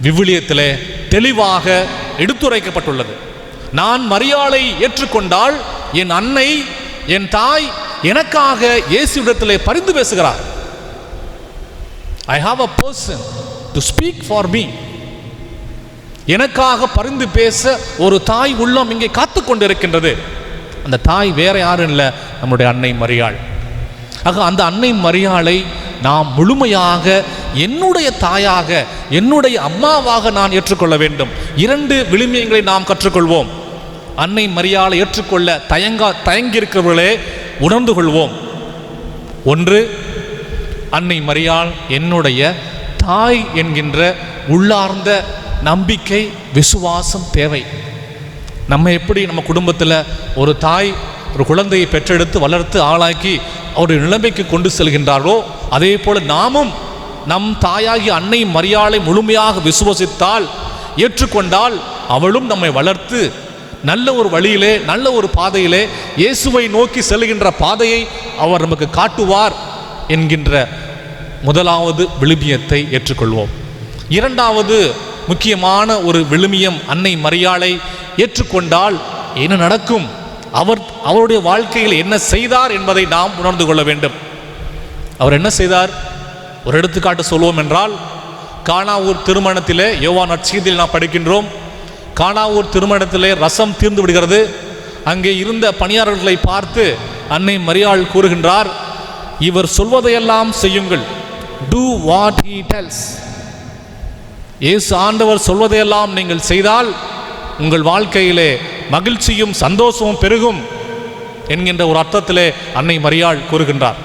விவிலியத்திலே தெளிவாக எடுத்துரைக்கப்பட்டுள்ளது. நான் மரியாளை ஏற்றுக்கொண்டால் என் அன்னை, என் தாய் எனக்காக இயேசுவிடத்திலே பரிந்து பேசுகிறார். I have a person to speak for me. எனக்காக பரிந்து பேச ஒரு தாய் உள்ளம் இங்கே காத்து கொண்டிருக்கின்றது. அந்த தாய் வேற யாரும் இல்லை, நம்முடைய அன்னை மரியாள். ஆக அந்த அன்னை மரியாளை நாம் முழுமையாக என்னுடைய தாயாக, என்னுடைய அம்மாவாக நான் ஏற்றுக்கொள்ள வேண்டும். 2 விழுமியங்களை நாம் கற்றுக்கொள்வோம். அன்னை மரியாளை ஏற்றுக்கொள்ள தயங்கியிருக்கிறவர்களே உணர்ந்து கொள்வோம். 1, அன்னை மரியாள் என்னுடைய தாய் என்கின்ற உள்ளார்ந்த நம்பிக்கை, விசுவாசம் தேவை. நம்ம எப்படி நம்ம குடும்பத்தில் ஒரு தாய் ஒரு குழந்தையை பெற்றெடுத்து வளர்த்து ஆளாக்கி அவருடைய நிலைமைக்கு கொண்டு செல்கின்றாரோ, அதே போல நாமும் நம் தாயாகி அன்னை மரியாளை முழுமையாக விசுவசித்தால், ஏற்றுக்கொண்டால், அவளும் நம்மை வளர்த்து நல்ல ஒரு வழியிலே, நல்ல ஒரு பாதையிலே, இயேசுவை நோக்கி செல்கின்ற பாதையை அவர் நமக்கு காட்டுவார் என்கின்ற முதலாவது விழுமியத்தை ஏற்றுக்கொள்வோம். 2வது முக்கியமான ஒரு விழுமியம், அன்னை மரியாளை ஏற்றுக்கொண்டால் என்ன நடக்கும், அவருடைய வாழ்க்கையில் என்ன செய்தார் என்பதை நாம் உணர்ந்து கொள்ள வேண்டும். அவர் என்ன செய்தார்? ஒரு எடுத்துக்காட்டு சொல்வோம் என்றால், கானாவூர் திருமணத்திலே, யோவான் நற்செய்தியில் நாம் படிக்கின்றோம், கானாவூர் திருமணத்திலே ரசம் தீர்ந்து விடுகிறது. அங்கே இருந்த பணியாளர்களை பார்த்து அன்னை மரியாள் கூறுகின்றார், இவர் சொல்வதையெல்லாம் செய்யுங்கள். Do what he tells. இயேசு ஆண்டவர் சொல்வதையெல்லாம் நீங்கள் செய்தால் உங்கள் வாழ்க்கையிலே மகிழ்ச்சியும் சந்தோஷமும் பெருகும் என்கின்ற ஒரு அர்த்தத்திலே அன்னை மரியாள் கூறுகின்றார்.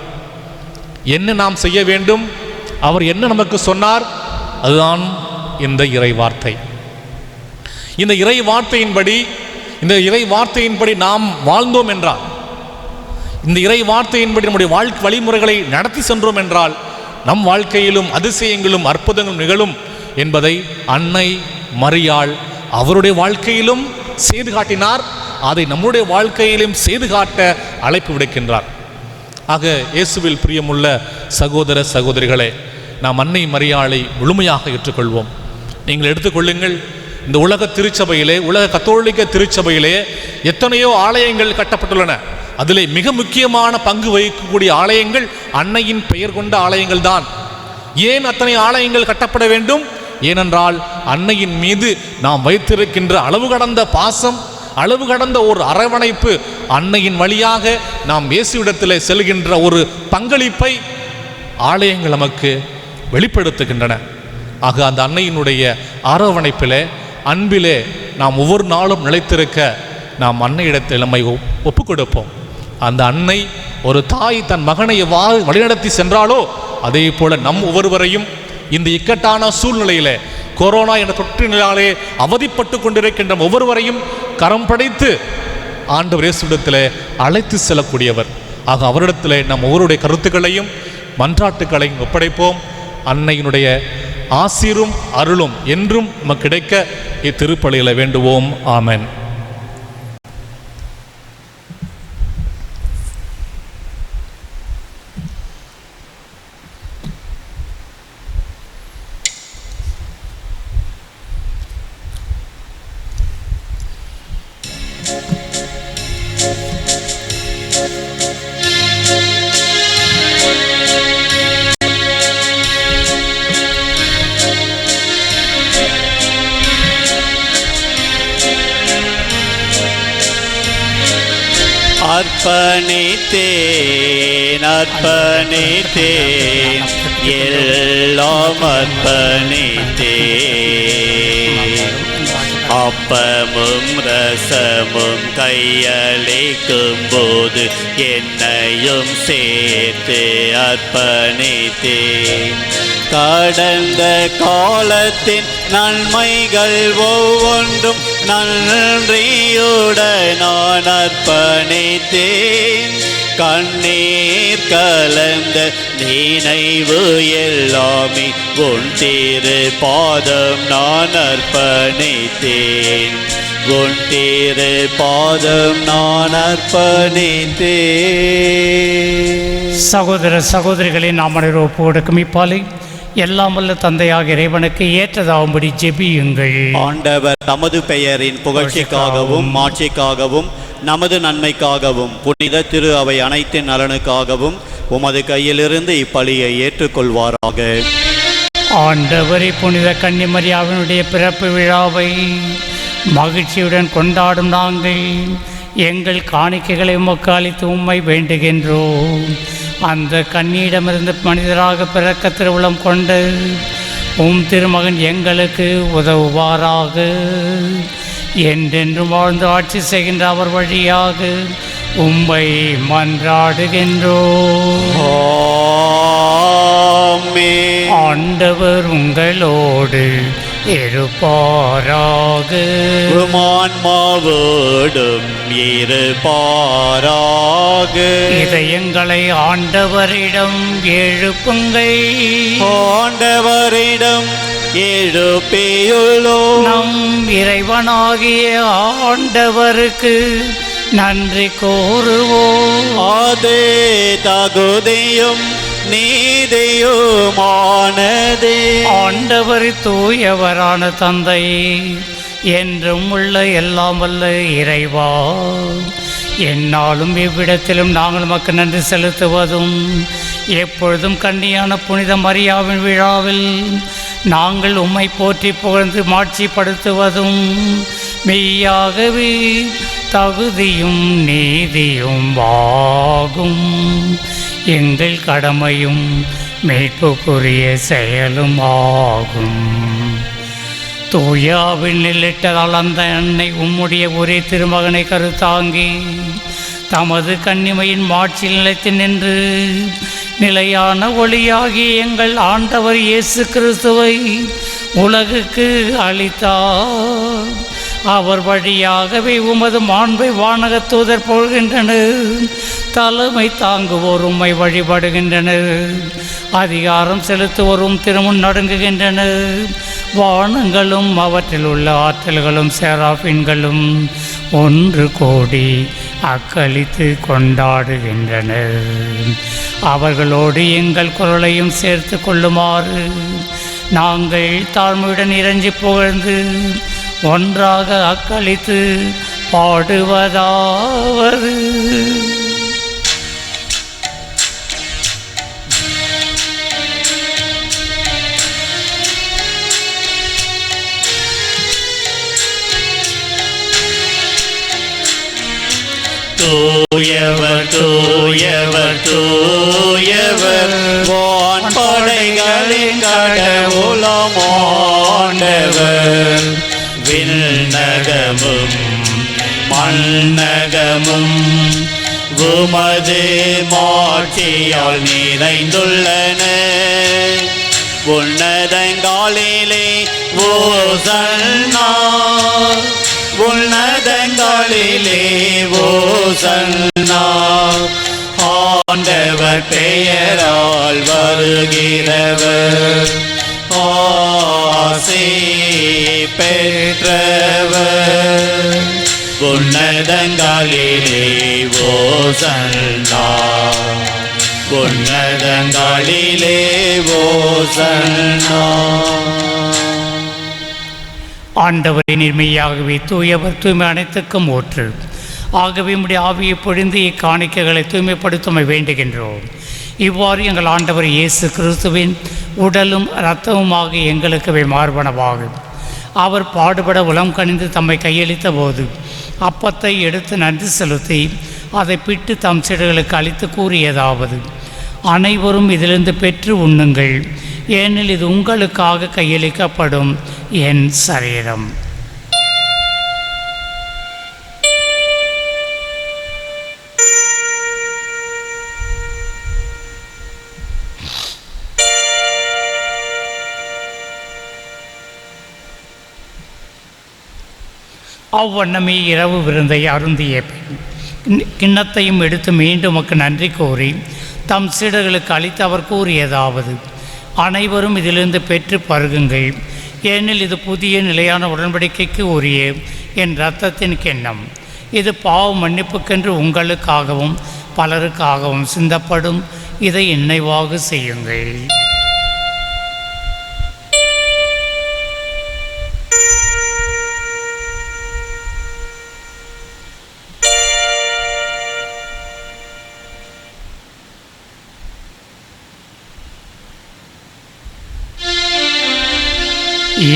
என்ன நாம் செய்ய வேண்டும், அவர் என்ன நமக்கு சொன்னார், அதுதான் இந்த இறை வார்த்தை. இந்த இறை வார்த்தையின்படி நாம் வாழ்ந்தோம் என்றால், இந்த இறை வார்த்தையின்படி நம்முடைய வாழ்க்கை வழிமுறைகளை நடத்தி சென்றோம் என்றால், நம் வாழ்க்கையிலும் அதிசயங்களும் அற்புதங்களும் நிகழும் என்பதை அன்னை மரியாள் அவருடைய வாழ்க்கையிலும் செய்து காட்டினார். அதை நம்முடைய வாழ்க்கையிலும் செய்து காட்ட அழைப்பு விடுக்கின்றார். ஆக இயேசுவில் பிரியமுள்ள சகோதர சகோதரிகளே, நாம் அன்னை மரியாளை முழுமையாக ஏற்றுக்கொள்வோம். நீங்கள் எடுத்துக்கொள்ளுங்கள், இந்த உலக திருச்சபையிலே, உலக கத்தோலிக்க திருச்சபையிலே எத்தனையோ ஆலயங்கள் கட்டப்பட்டுள்ளன. அதிலே மிக முக்கியமான பங்கு வகிக்கக்கூடிய ஆலயங்கள் அன்னையின் பெயர் கொண்ட ஆலயங்கள் தான். ஏன் அத்தனை ஆலயங்கள் கட்டப்பட வேண்டும்? ஏனென்றால் அன்னையின் மீது நாம் வைத்திருக்கின்ற அளவு கடந்த பாசம், அளவு கடந்த ஒரு அரவணைப்பு, அன்னையின் வழியாக நாம் இயேசுவிடத்திலே செல்கின்ற ஒரு பங்களிப்பை ஆலயங்கள் நமக்கு வெளிப்படுத்துகின்றன. ஆக அந்த அன்னையினுடைய அரவணைப்பிலே, அன்பிலே நாம் ஒவ்வொரு நாளும் நிலைத்திருக்க நாம் அன்னையிடத்தில் நம்மை ஒப்பு கொடுப்போம். அந்த அன்னை ஒரு தாய் தன் மகனை எவ்வாறு வழிநடத்தி சென்றாலோ, அதே போல நம் ஒவ்வொருவரையும் இந்த இக்கட்டான சூழ்நிலையிலே, கொரோனா என்ற தொற்றினாலே அவதிப்பட்டு கொண்டிருக்கின்ற ஒவ்வொருவரையும் கரம் படைத்து ஆண்டவர் இயேசுவிடத்திலே அழைத்து செல்லக்கூடியவர். ஆக அவரிடத்திலே நம் ஒவ்வொருடைய கருத்துக்களையும் மன்றாட்டுக்களையும் ஒப்படைப்போம். அன்னையினுடைய ஆசீரும் அருளும் என்றும் நமக்கு கிடைக்க இத்திருப்பலியில வேண்டுவோம். ஆமென். அர்ப்பணித்தேன் அர்ப்பணித்தேன் எல்லாம் அர்ப்பணித்தேன். அப்பமும் ரசமும் கையளிக்கும் போது என்னையும் சேர்த்து அர்ப்பணித்தேன். கடந்த காலத்தின் நன்மைகள் ஒவ்வொன்றும் நன்றியுடன் நான் அர்ப்பணித்தேன். கண்ணீர் கலந்த நினைவு எல்லாமே உன் திரு பாதம் நான் அர்ப்பணித்தேன். உன் திரு பாதம் நான் அர்ப்பணித்தேன். சகோதர சகோதரிகளை நாம் அனைவரும் ஒப்பு கொடுக்கும் இப்பாலை எல்லாம் வல்ல தந்தையாக இறைவனுக்கு ஏற்றதாகும்படி ஜெபியுங்கள். ஆண்டவர் தமது பெயரின் புகழ்ச்சிக்காகவும் மாட்சிக்காகவும் நமது நன்மைக்காகவும் புனித திரு அவை அனைத்தின் நலனுக்காகவும் உமது கையிலிருந்து இப்பலியை ஏற்றுக்கொள்வாராக. ஆண்டவரை புனித கன்னிமரியாவினுடைய பிறப்பு விழாவை மகிழ்ச்சியுடன் கொண்டாடும் நாங்கள் எங்கள் காணிக்கைகளை உமக்கு அளித்து உம்மை வேண்டுகின்றோம். அந்த கன்னியிடமிருந்து மனிதராக பிறக்க திருவுளம் கொண்டு திருமகன் எங்களுக்கு உதவுவாராக. என்றென்றும் வாழ்ந்து ஆட்சி செய்கின்ற அவர் வழியாக உம்மை மன்றாடுகின்றோம். ஆண்டவர் உங்களோடு இருப்பாராக. ஆன்மாவோடும் இருப்பாராக. இதயங்களை ஆண்டவரிடம் எழுப்புங்கள். ஆண்டவரிடம் எழுப்பியுள்ளோம். நம் இறைவனாகிய ஆண்டவருக்கு நன்றி கூறுவோம். அதே தகுதியும் நீதியுமானதே. ஆண்டவர் தூயவரான தந்தை என்றும் உள்ள எல்லாம் வல்ல இறைவா, என்னாலும் இவ்விடத்திலும் நாங்கள் உமக்கு நன்றி செலுத்துவதும் எப்பொழுதும் கன்னியான புனித மரியாவின் விழாவில் நாங்கள் உம்மை போற்றி புகழ்ந்து மாட்சிப்படுத்துவதும் மெய்யாகவே தகுதியும் நீதியும் ஆகும். எங்கள் கடமையும் மீட்புக்குரிய செயலும் ஆகும். தூயாவில் நிலையிட்டதால் அந்த அன்னை உம்முடைய ஒரே திருமகனை கருத்தாங்கி தமது கன்னிமையின் மாட்சியில் நிலைத்து நின்று நிலையான ஒளியாகி எங்கள் ஆண்டவர் இயேசு கிறிஸ்துவை உலகுக்கு அளித்தார். அவர் வழியாகவே உமது மாண்பை வானக தூதர் போகின்றனர். தலைமை தாங்குவோர் உம்மை வழிபடுகின்றனர். அதிகாரம் செலுத்துவோரும் திருமுன் நடுங்குகின்றனர். வானங்களும் அவற்றில் உள்ள ஆற்றல்களும் சேராபின்களும் ஒன்று கூடி அக்களித்து கொண்டாடுகின்றனர். அவர்களோடு எங்கள் குரலையும் சேர்த்து கொள்ளுமாறு நாங்கள் தாழ்மையுடன் இறைஞ்சி புகழ்ந்து ஒன்றாக அக்களித்து பாடுவதாவது. தூயவர் தூயவர் தூயவர் வான்படைகளின் கடவுளாம் ஆண்டவர். விண்ணகமும் மண்ணகமும் உமது மாட்சியால் நிறைந்துள்ளன. உன்னதங்காலிலே ஓசன்னா, உன்னதங்களிலே ஓசன்னா. ஆண்டவர் பெயரால் வருகிறவர் ஆசி பெற்றவர். உன்னதங்களிலே ஓசன்னா, உன்னதங்களிலே ஓசன்னா. ஆண்டவரை நிர்மையாகவே தூயவர், தூய்மை அனைத்துக்கும் ஊற்று. ஆகவே உம்முடைய ஆவியை பொழிந்து இக்காணிக்கைகளை தூய்மைப்படுத்த வேண்டுகின்றோம். இவ்வாறு எங்கள் ஆண்டவர் இயேசு கிறிஸ்துவின் உடலும் இரத்தமுமாக எங்களுக்கு மார்பனவாகும். அவர் பாடுபட உளம் கனிந்து தம்மை கையளித்த போது அப்பத்தை எடுத்து நன்றி செலுத்தி அதை பிட்டு தம் சீடர்களுக்கு அளித்து கூறியதாவது: அனைவரும் இதிலிருந்து பெற்று உண்ணுங்கள், ஏனெனில் இது உங்களுக்காக கையளிக்கப்படும் என் சரீரம். அவ்வண்ணமே இரவு விருந்தை அருந்திய பின் கிண்ணத்தையும் எடுத்து மீண்டும் உமக்கு நன்றி கூறி தம் சீடர்களுக்கு அளித்து அவர் கூறியதாவது: அனைவரும் இதிலிருந்து பெற்று பருகுங்கள், ஏனெனில் இது புதிய நிலையான உடன்படிக்கைக்கு உரிய என் இரத்தத்தின் கிண்ணம். இது பாவ மன்னிப்புக்கென்று உங்களுக்காகவும் பலருக்காகவும் சிந்தப்படும். இதை நினைவாக செய்யுங்கள்.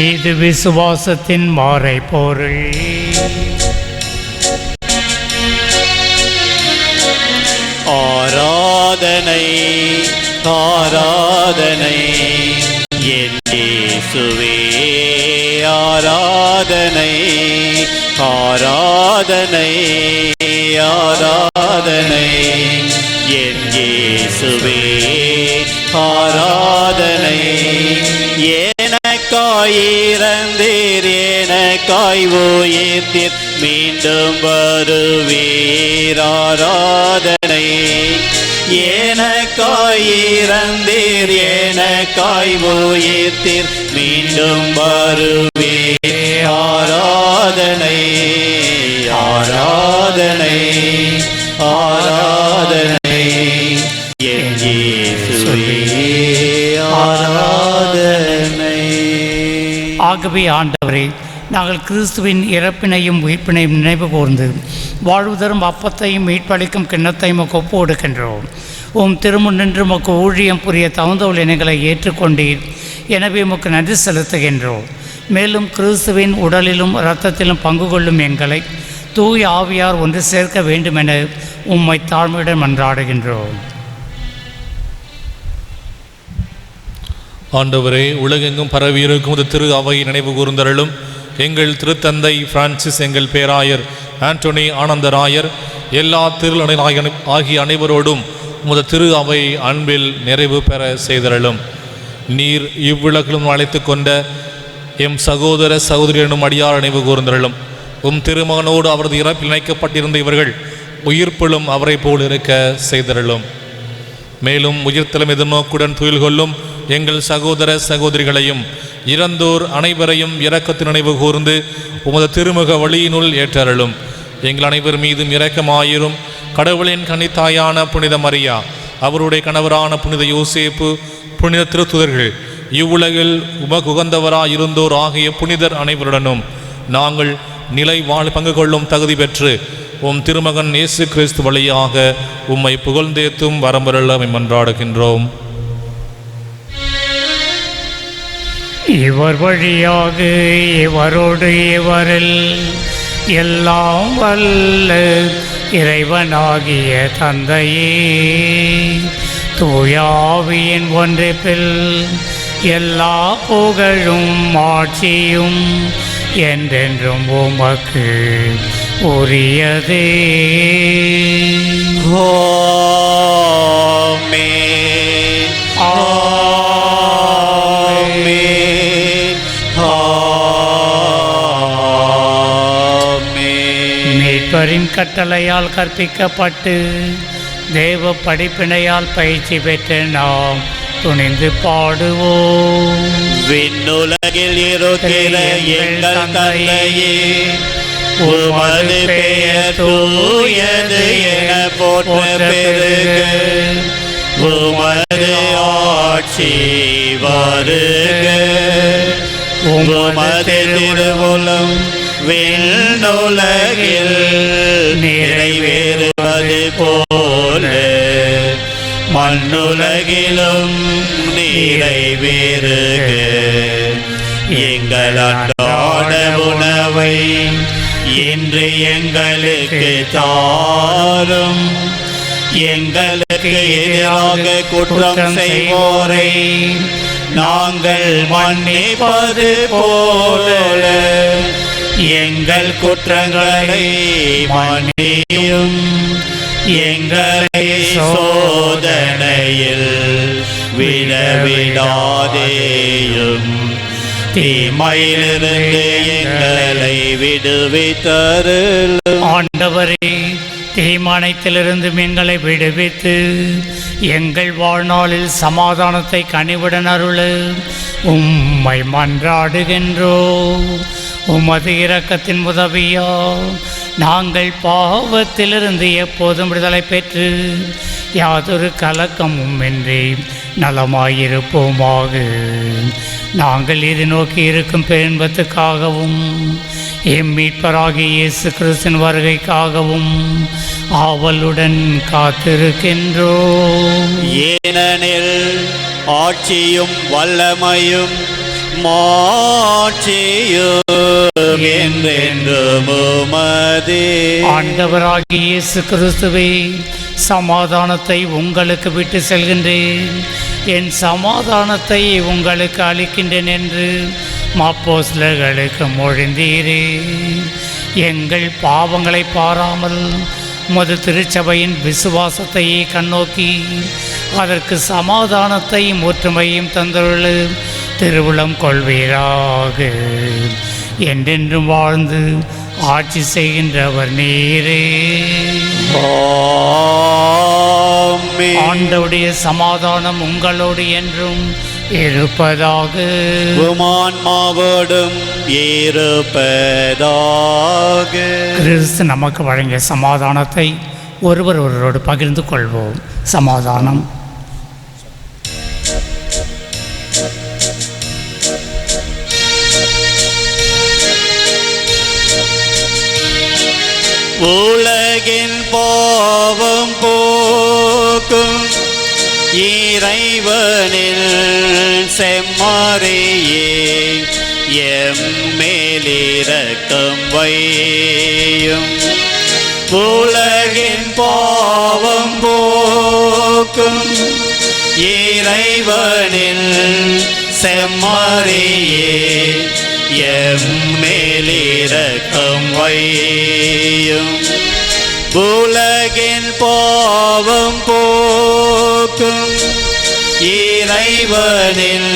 இது விசுவாசத்தின் மாறை பொருள். ஆராதனை ஆராதனை என் இயேசுவே, ஆராதனை ஆராதனை ஆராதனை என் இயேசுவே, ஆராதனை. எனக்காய் இறந்தீர், எனக்காய் உயிர்த்தீர், மீண்டும் வருவீர், ஆராதனை. எனக்காய் இறந்தீர், எனக்காய் உயிர்த்தீர், மீண்டும் வருவீர், ஆராதனை ஆராதனை ஆராதனை என் இயேசுவே, ஆராதனை. ஆகவே ஆண்டவரே, நாங்கள் கிறிஸ்துவின் இறப்பினையும் உயிர்ப்பினையும் நினைவு கூர்ந்து வாழ்வு தரும் அப்பத்தையும் மீட்பளிக்கும் கிண்ணத்தையும் ஒப்பு கொடுக்கின்றோம். உம் திருமுன் நின்று உமக்கு ஊழியம் புரிய தகுந்தவள் எங்களை ஏற்றுக்கொண்டீர். எனவே உமக்கு நன்றி செலுத்துகின்றோம். மேலும் கிறிஸ்துவின் உடலிலும் இரத்தத்திலும் பங்கு கொள்ளும் எங்களை தூய ஆவியார் ஒன்று சேர்க்க வேண்டுமென உம்மை தாழ்மையுடன் மன்றாடுகின்றோம். ஆண்டவரே, உலகெங்கும் பரவியிருக்கும் இந்த திரு அவை நினைவு கூர்ந்தருளும். எங்கள் திருத்தந்தை பிரான்சிஸ், எங்கள் பேராயர் ஆண்டோனி ஆனந்தராயர், எல்லா திருநாயகன் ஆகிய அனைவரோடும் உமது திரு அவை அன்பில் நிறைவு பெற செய்தருளும். நீர் இவ்வுலகிலும் அழைத்து கொண்ட எம் சகோதர சகோதரியனும் அடியார் நினைவு கூர்ந்தருளும். உம் திருமகனோடு அவரது இறப்பில் இணைக்கப்பட்டிருந்த இவர்கள் உயிர்ப்பிலும் அவரை போல் இருக்க செய்தருளும். மேலும் உயிர்த்தலும் எதிர்நோக்குடன் துயில் கொள்ளும் எங்கள் சகோதர சகோதரிகளையும் இறந்தோர் அனைவரையும் இரக்கத்தின் நினைவு கூர்ந்து உமது திருமுக வழியினுள் ஏற்றருளும். எங்கள் அனைவர் மீதும் இரக்கமாயிரும். கடவுளின் கன்னித்தாயான புனித மரியா, அவருடைய கணவரான புனித யோசேப்பு, புனித திருத்துதர்கள், இவ்வுலகில் உமகுகந்தவராயிருந்தோர் ஆகிய புனிதர் அனைவருடனும் நாங்கள் நிலை பங்கு கொள்ளும் தகுதி பெற்று உம் திருமகன் இயேசு கிறிஸ்து வழியாக உம்மை புகழ்ந்தேத்தும் வரம்பெறல மன்றாடுகின்றோம். இவர் வழியாக இவரோடு இவரில் எல்லாம் வல்ல இறைவனாகிய தந்தையே, தூயாவியின் ஒன்றிப்பில் எல்லா புகழும் ஆட்சியும் என்றென்றும் உமக்கு உரியதே. ஆமென், ஆமென், ஆமென். மீட்பரின் கட்டளையால் கற்பிக்கப்பட்டு தேவ படிப்பினையால் பயிற்சி பெற்று நாம் துணிந்து பாடுவோம். விண்ணுலகில் இருக்கிற எங்கள் தந்தையே, உமது பெயர் தூயது என போற்ற பெருக. உமது ஆட்சி வருக. உமது திருவுளம் விண்ணுலகில் நிறைவேறுவது போல மண்ணுலகிலும் நிறைவேறுக. எங்கள் அன்றாட உணவை இன்று எங்களுக்கு தாரும். எங்களுக்கு எதிராக குற்றம் செய்வோரை நாங்கள் மன்னிப்பது போல எங்கள் குற்றங்களை மன்னியும். எங்களை சோதனையில் விடவிடாதேயும், தீமையிலிருந்து எங்களை விடுவித்தருளும். ஆண்டவரே, தீமானத்திலிருந்தும் எங்களை விடுவித்து எங்கள் வாழ்நாளில் சமாதானத்தை கனிவுடன் அருள உம்மை மன்றாடுகின்றோம். உமது இரக்கத்தின் உதவியா நாங்கள் பாவத்திலிருந்து எப்போதும் விடுதலை பெற்று யாதொரு கலக்கமும் இன்றி நலமாயிருப்போமாக. நாங்கள் இது நோக்கி இருக்கும் பேரின்பத்துக்காகவும் எம் மீட்பராகிய இயேசு கிறிஸ்துவின் வருகைக்காகவும் ஆவலுடன் காத்திருக்கின்றோம். ஏனெனில் ஆட்சியும் வல்லமையும் மாட்சியும் என்றென்றும் உமதே. ஆண்டவராகிய இயேசு கிறிஸ்துவே, சமாதானத்தை உங்களுக்கு விட்டு செல்கின்றேன், என் சமாதானத்தை உங்களுக்கு அளிக்கின்றேன் என்று அப்போஸ்தலர்களுக்கு மொழிந்தீரே. எங்கள் பாவங்களை பாராமல் உமது திருச்சபையின் விசுவாசத்தையே கண்ணோக்கி அதற்கு சமாதானத்தையும் ஒற்றுமையும் தந்துள்ள திருவுளம் கொள்வீராக. என்றென்றும் வாழ்ந்து ஆட்சி செய்கின்றவர் நீரே. ஆண்டவருடைய சமாதானம் உங்களோடு என்றும் இருப்பதாக. உமான்மாவோடும் இருப்பதாக. கிறிஸ்து நமக்கு வழங்கிய சமாதானத்தை ஒருவர் ஒருவரோடு பகிர்ந்து கொள்வோம். சமாதானம். உலகின் பாவம் போக்கும் இறைவனில் செம்மறியே, எம்மேலிரக்கம் வையும். உலகின் பாவம் போக்கும் இறைவனில் செம்மறியே, எம்மேலிரக்கம் வையும். உலகின் பாவம் போக்கும் இறைவனின்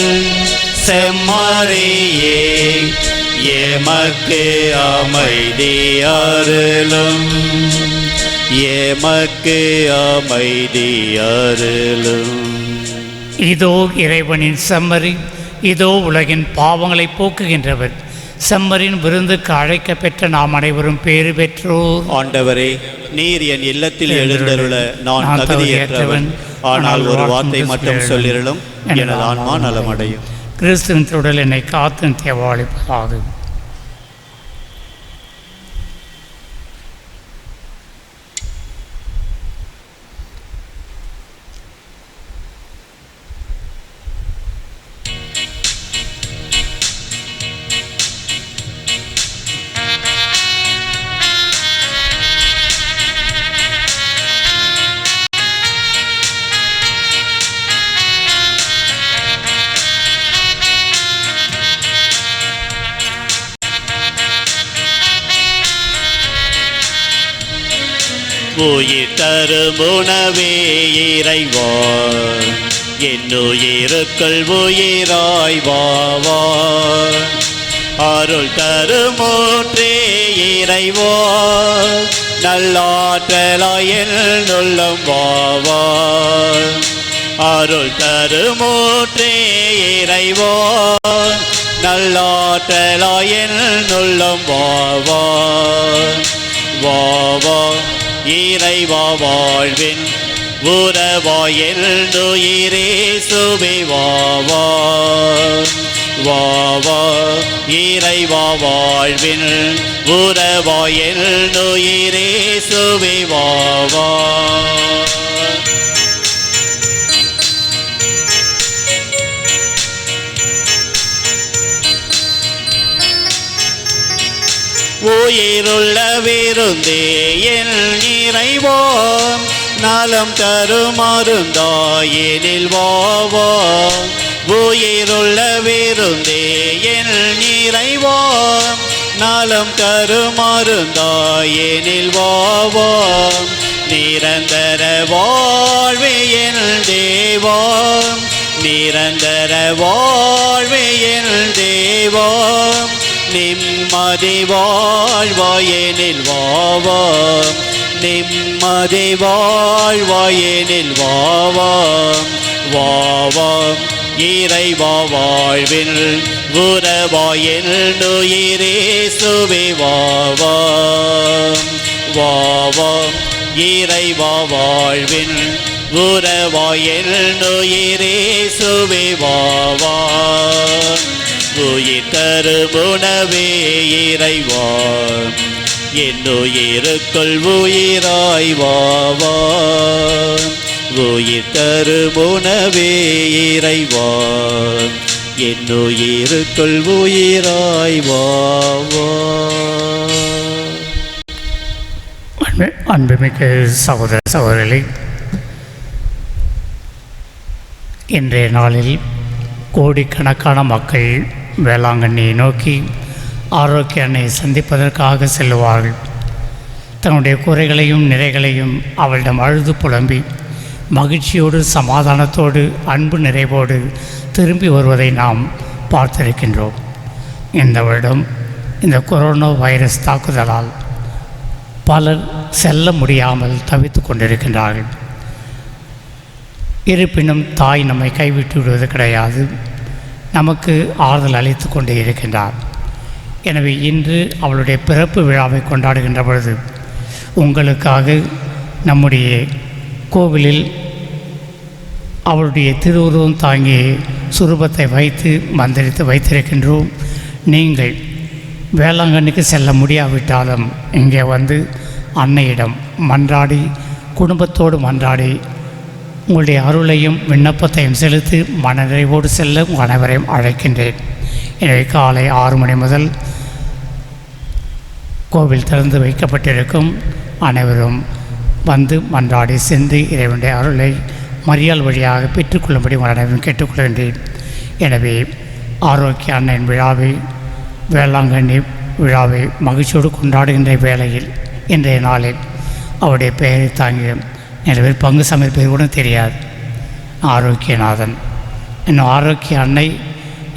செம்மறியே, எமக்கு அமைதி அருளும், எமக்கு அமைதி அருளும். இதோ இறைவனின் செம்மறி, இதோ உலகின் பாவங்களை போக்குகின்றவர். செம்மறின் விருந்துக்கு அழைக்க பெற்ற நாம் அனைவரும் பேறு பெற்றோர். ஆண்டவரே, நீர் என் இல்லத்தில் எழுந்தருள நான் தகுதியற்றவன். ஆனால் ஒரு வார்த்தை மட்டும் சொல்லிரலும், எனது ஆன்மா நலமடையும். கிறிஸ்துவின் உடல் என்னை காத்து தேவாளிப்பதாக. உயிர் தரும் உணவே இறைவா, என்னுயிருக்குள் உயிராய் வாவா. அருள் தரும் ஊற்றே இறைவா, நல்லாற்றலாய் என் உள்ளம் வாவா. அருள் தரும் ஊற்றே இறைவா, நல்லாற்றலாய் என் உள்ளம் வாவா. வாவா இறைவா, வாழ்வின் உறவாயில் நுயிரேசுவே வாவா. வாவா இறைவா, வாழ்வின் உறவாயில் நுயிரேசுவே வாவா. உயிருள்ள விருந்தே என் இறைவா, நலம் தரும் மருந்தாயினில் வாவா. உயிருள்ள விருந்தே என் இறைவா, நலம் தரும் மருந்தாயினில் வாவா. நிரந்தர வாழ்வே என் தேவா, நிரந்தர வாழ்வே என் தேவா. நிம்மதி வாழ்வாயெனில் வாவா, நிம்மதி வாழ்வாயெனில் வாவாம் வாவாம் இறைவா வாழ்வில் உறவாயென் நுயிரேசுவே வாவாம் வாவாம் இறைவா வாழ்வில் உறவாயென் நுயிரேசுவே வாவாம் உயிர் தரும் உணவே இறைவா என்னுயிருக்குள் உயிராய் வாவாம் உயிர் தரும் உணவே இறைவா என்னுயிருக்குள் உயிராய் வாவாம். அன்புமிக்க சகோதர சகோதரிகளே, இன்றைய நாளில் கோடிக்கணக்கான மக்கள் வேளாங்கண்ணியை நோக்கி ஆரோக்கிய அன்னையை சந்திப்பதற்காக செல்லுவார்கள். தன்னுடைய குறைகளையும் நிறைகளையும் அவளிடம் அழுது புலம்பி மகிழ்ச்சியோடு சமாதானத்தோடு அன்பு நிறைவோடு திரும்பி வருவதை நாம் பார்த்திருக்கின்றோம். இந்த வருடம் இந்த கொரோனா வைரஸ் தாக்குதலால் பலர் செல்ல முடியாமல் தவித்து கொண்டிருக்கின்றார்கள். இருப்பினும் தாய் நம்மை கைவிட்டு விடுவது கிடையாது, நமக்கு ஆறுதல் அளித்து கொண்டே இருக்கின்றார். எனவே இன்று அவளுடைய பிறப்பு விழாவை கொண்டாடுகின்ற பொழுது உங்களுக்காக நம்முடைய கோவிலில் அவளுடைய திருவுருவம் தாங்கிய சுரூபத்தை வைத்து மந்திரித்து வைத்திருக்கின்றோம். நீங்கள் வேளாங்கண்ணிக்கு செல்ல முடியாவிட்டாலும் இங்கே வந்து அன்னையிடம் மன்றாடி, குடும்பத்தோடு மன்றாடி உங்களுடைய அருளையும் விண்ணப்பத்தையும் செலுத்தி மனநிறைவோடு செல்ல உங்கள் அனைவரையும் அழைக்கின்றேன். எனவே காலை 6 மணி முதல் கோவில் திறந்து வைக்கப்பட்டிருக்கும். அனைவரும் வந்து மன்றாடி சென்று இறைவனுடைய அருளை மரியாள் வழியாக பெற்றுக்கொள்ளும்படி உங்கள் அனைவரும் கேட்டுக்கொள்கின்றேன். எனவே ஆரோக்கிய அன்னையின் விழாவை, வேளாங்கண்ணி விழாவை மகிழ்ச்சியோடு கொண்டாடுகின்ற வேளையில் இன்றைய நாளில் அவருடைய பெயரை தாங்கிய நிறைய பேர் பங்கு சமையல் பேர் கூட தெரியாது. ஆரோக்கியநாதன் இன்னும் ஆரோக்கிய அன்னை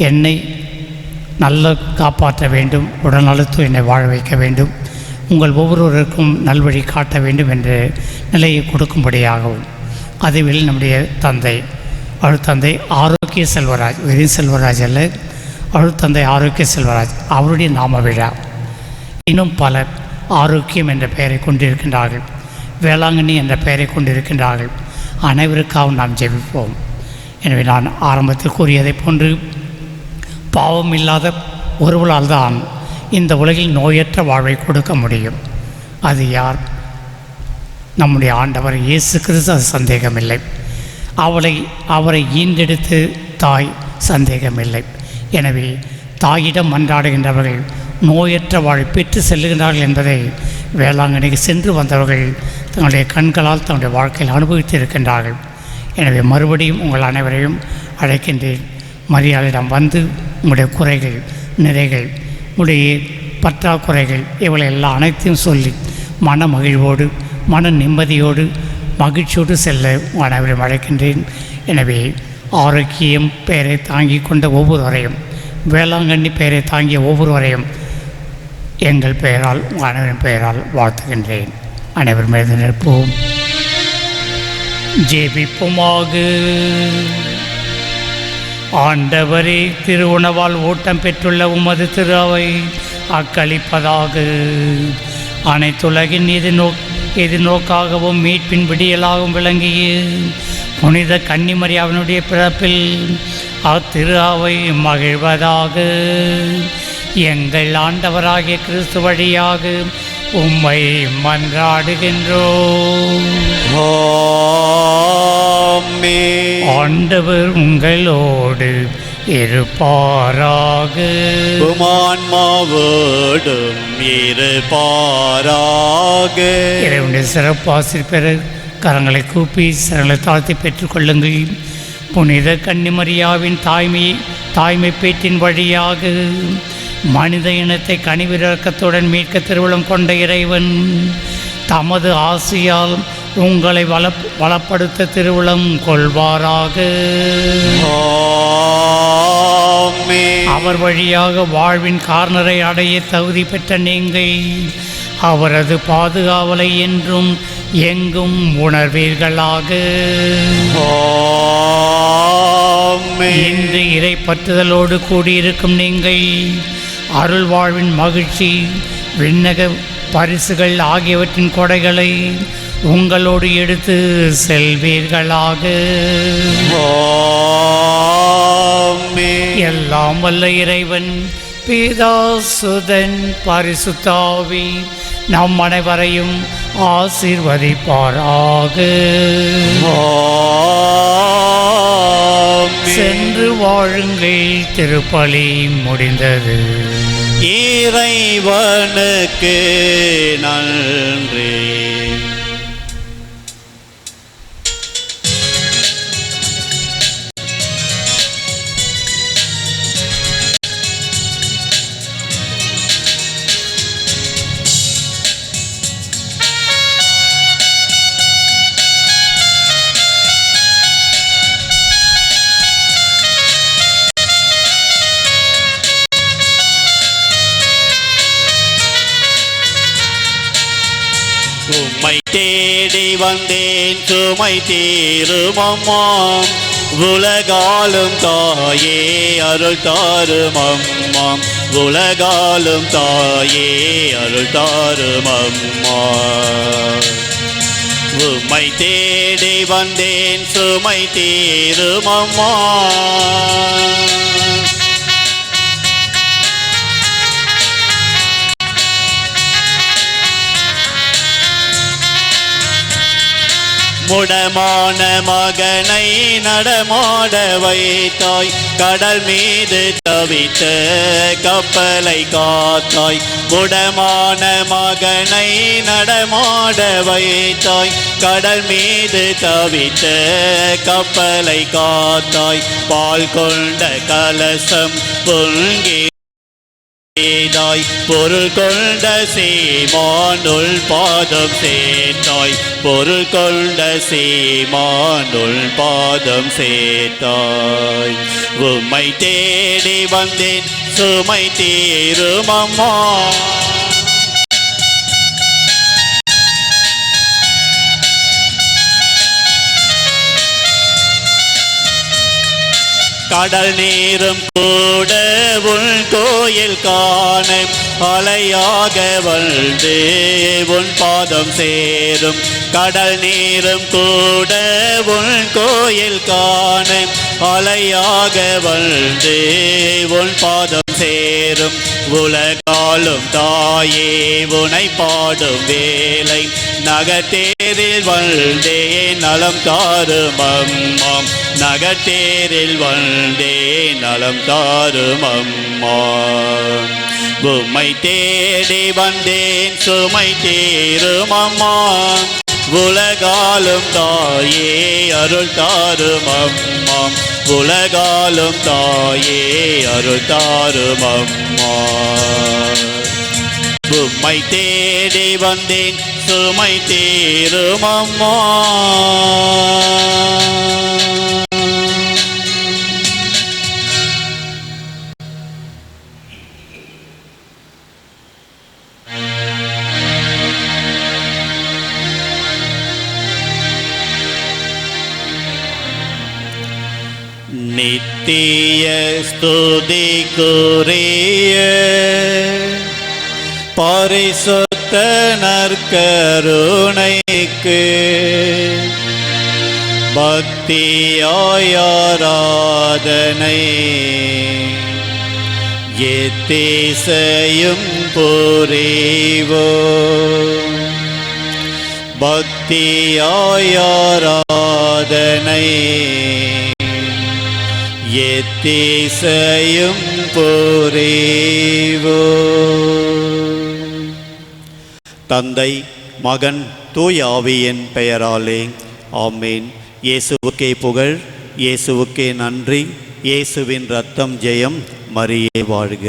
என்னை நல்ல காப்பாற்ற வேண்டும், உடல் நலத்து என்னை வாழ வைக்க வேண்டும், உங்கள் ஒவ்வொருவருக்கும் நல்வழி காட்ட வேண்டும் என்ற நிலையை கொடுக்கும்படியாகவும், அதுவில் நம்முடைய தந்தை அருட்தந்தை ஆரோக்கிய செல்வராஜ், வெறும் செல்வராஜ் அல்ல, அருட்தந்தை ஆரோக்கிய செல்வராஜ் அவருடைய நாம விழா. இன்னும் பலர் ஆரோக்கியம் என்ற பெயரை கொண்டிருக்கின்றார்கள், வேளாங்கண்ணி என்ற பெயரை கொண்டிருக்கின்றார்கள். அனைவருக்காகவும் நாம் ஜெபிப்போம். எனவே நான் ஆரம்பத்தில் கூறியதை போன்று பாவம் இல்லாத ஒருவரால் தான் இந்த உலகில் நோயற்ற வாழ்வை கொடுக்க முடியும். அது யார்? நம்முடைய ஆண்டவர் இயேசு கிறிஸ்து, அது சந்தேகமில்லை. அவரை ஈண்டெடுத்து தாய், சந்தேகமில்லை. எனவே தாயிடம் மன்றாடுகின்றவர்கள் நோயற்ற வாழ்வை பெற்று செல்லுகின்றார்கள் என்பதை வேளாங்கண்ணிக்கு சென்று வந்தவர்கள் தங்களுடைய கண்களால் தன்னுடைய வாழ்க்கையில் அனுபவித்து இருக்கின்றார்கள். எனவே மறுபடியும் உங்கள் அனைவரையும் அழைக்கின்றேன். மரியாதையிடம் வந்து உங்களுடைய குறைகள், நிறைகள், உடைய பற்றாக்குறைகள் இவளை எல்லாம் அனைத்தையும் சொல்லி மன மகிழ்வோடு, மன நிம்மதியோடு, மகிழ்ச்சியோடு செல்ல உங்கள் அனைவரையும் அழைக்கின்றேன். எனவே ஆரோக்கியம் பெயரை தாங்கி கொண்ட ஒவ்வொருவரையும், வேளாங்கண்ணி பெயரை தாங்கிய ஒவ்வொருவரையும் எங்கள் பெயரால், உங்கள் அனைவரின் பெயரால் வாழ்த்துகின்றேன். அனைவரும் எழுந்து நிற்போம், ஜெபிப்போமாக. ஆண்டவரே, திருவுணவால் ஊட்டம் பெற்றுள்ள உமது திரு அவை அக்களிப்பதாக. அனைத்துலகின் எதிர்நோக்காகவும் மீட்பின் விடியலாகவும் விளங்கிய புனித கன்னிமரியாவினுடைய பிறப்பில் அத்திரு அவை மகிழ்வதாக. எங்கள் ஆண்டவராகிய கிறிஸ்து வழியாக உம்மை மன்றாடுகின்றோம். ஆண்டவர் உங்களோடு இருப்பாராக. உமான்மாவோடும் இருப்பாராக. இறைவனுடைய சிறப்பாசிர் பெற கரங்களை கூப்பி சிறங்களை தாழ்த்தி பெற்றுக்கொள்ளுங்கள். புனித கன்னிமரியாவின் தாய்மை பேற்றின் வழியாக மனித இனத்தை கனிவிரக்கத்துடன் மீட்க திருவுளம் கொண்ட இறைவன் தமது ஆசியால் உங்களை வளப்படுத்த திருவுளம் கொள்வாராக. அவர் வழியாக வாழ்வின் கார்னரை அடைய தகுதி பெற்ற நீங்கள் அவரது பாதுகாவலை என்றும் எங்கும் உணர்வீர்களாக. இன்று இறை பற்றுதலோடு கூடியிருக்கும் நீங்கள் அருள் வாழ்வின் மகிழ்ச்சி, விண்ணக பரிசுகள் ஆகியவற்றின் கொடைகளை உங்களோடு எடுத்து செல்வீர்களாக. எல்லாம் வல்ல இறைவன் பிதா, சுதன், பரிசுத்த ஆவி நம் அனைவரையும் ஆசீர்வதிப்பாராக. சென்று வாழுங்கள். திருப்பலி முடிந்தது. இறைவனுக்கு நன்றி. உம்மை தேடி வந்தேன் சுமை தீருமம்மாம், உலகாலும் தாயே அருள் தாருமம்மாம், உலகாலும் தாயே அருள் தாருமம்மா. உம்மை தேடி வந்தேன் சுமை தீருமம்மா. முடமான மகனை நடமாட வைத்தாய், கடல் மீது தவித்த கப்பலை காத்தாய். முடமான மகனை நடமாட வைத்தாய், கடல் மீது தவித்த கப்பலை காத்தாய். பால் கொண்ட கலசம் பொங்கி பொருள் கொண்ட சீமானுள் பாதம் சேர்த்தாய், பொருள் கொண்ட சீமானுள் பாதம் சேர்த்தாய். உம்மை தேடி வந்தேன் சுமை தீருமம்மா. கடல் நீரும் கூட உன் கோயில் காண அலையாக வந்து உன் பாதம் சேரும். கடல் நீரும் கூட உன் கோயில் காண அலையாக வந்து உன் பாதம் சேரும். உலகாலும் தாயே உனை பாடும் வேலை, நகத்தேரில் வந்தே நலம் தாருமம்மாம், நகத்தேரில் வந்தே நலம் தாருமம்மா. உம்மை தேடி வந்தேன் சுமை தீருமம்மா, உலகாலும் தாயே அருள் தாருமம்மா, உலகாலும் தாயே அருள் தாருமம்மா. உம்மை தேடி வந்தேன் சுமை தீருமம்மா. நித்திய ஸ்துதிக்குரிய பரிசுத்த நற்கருணைக்கு பக்தியாய் ஆராதனை எத்திசையும் புரிவோம். பக்தியாய் ஆராதனை எத்திசையும் புரிவோம். தந்தை, மகன், தூய ஆவியின் பெயராலே ஆமேன். இயேசுவுக்கே புகழ், இயேசுவுக்கே நன்றி. இயேசுவின் இரத்தம் ஜெயம். மரியே வாழ்க.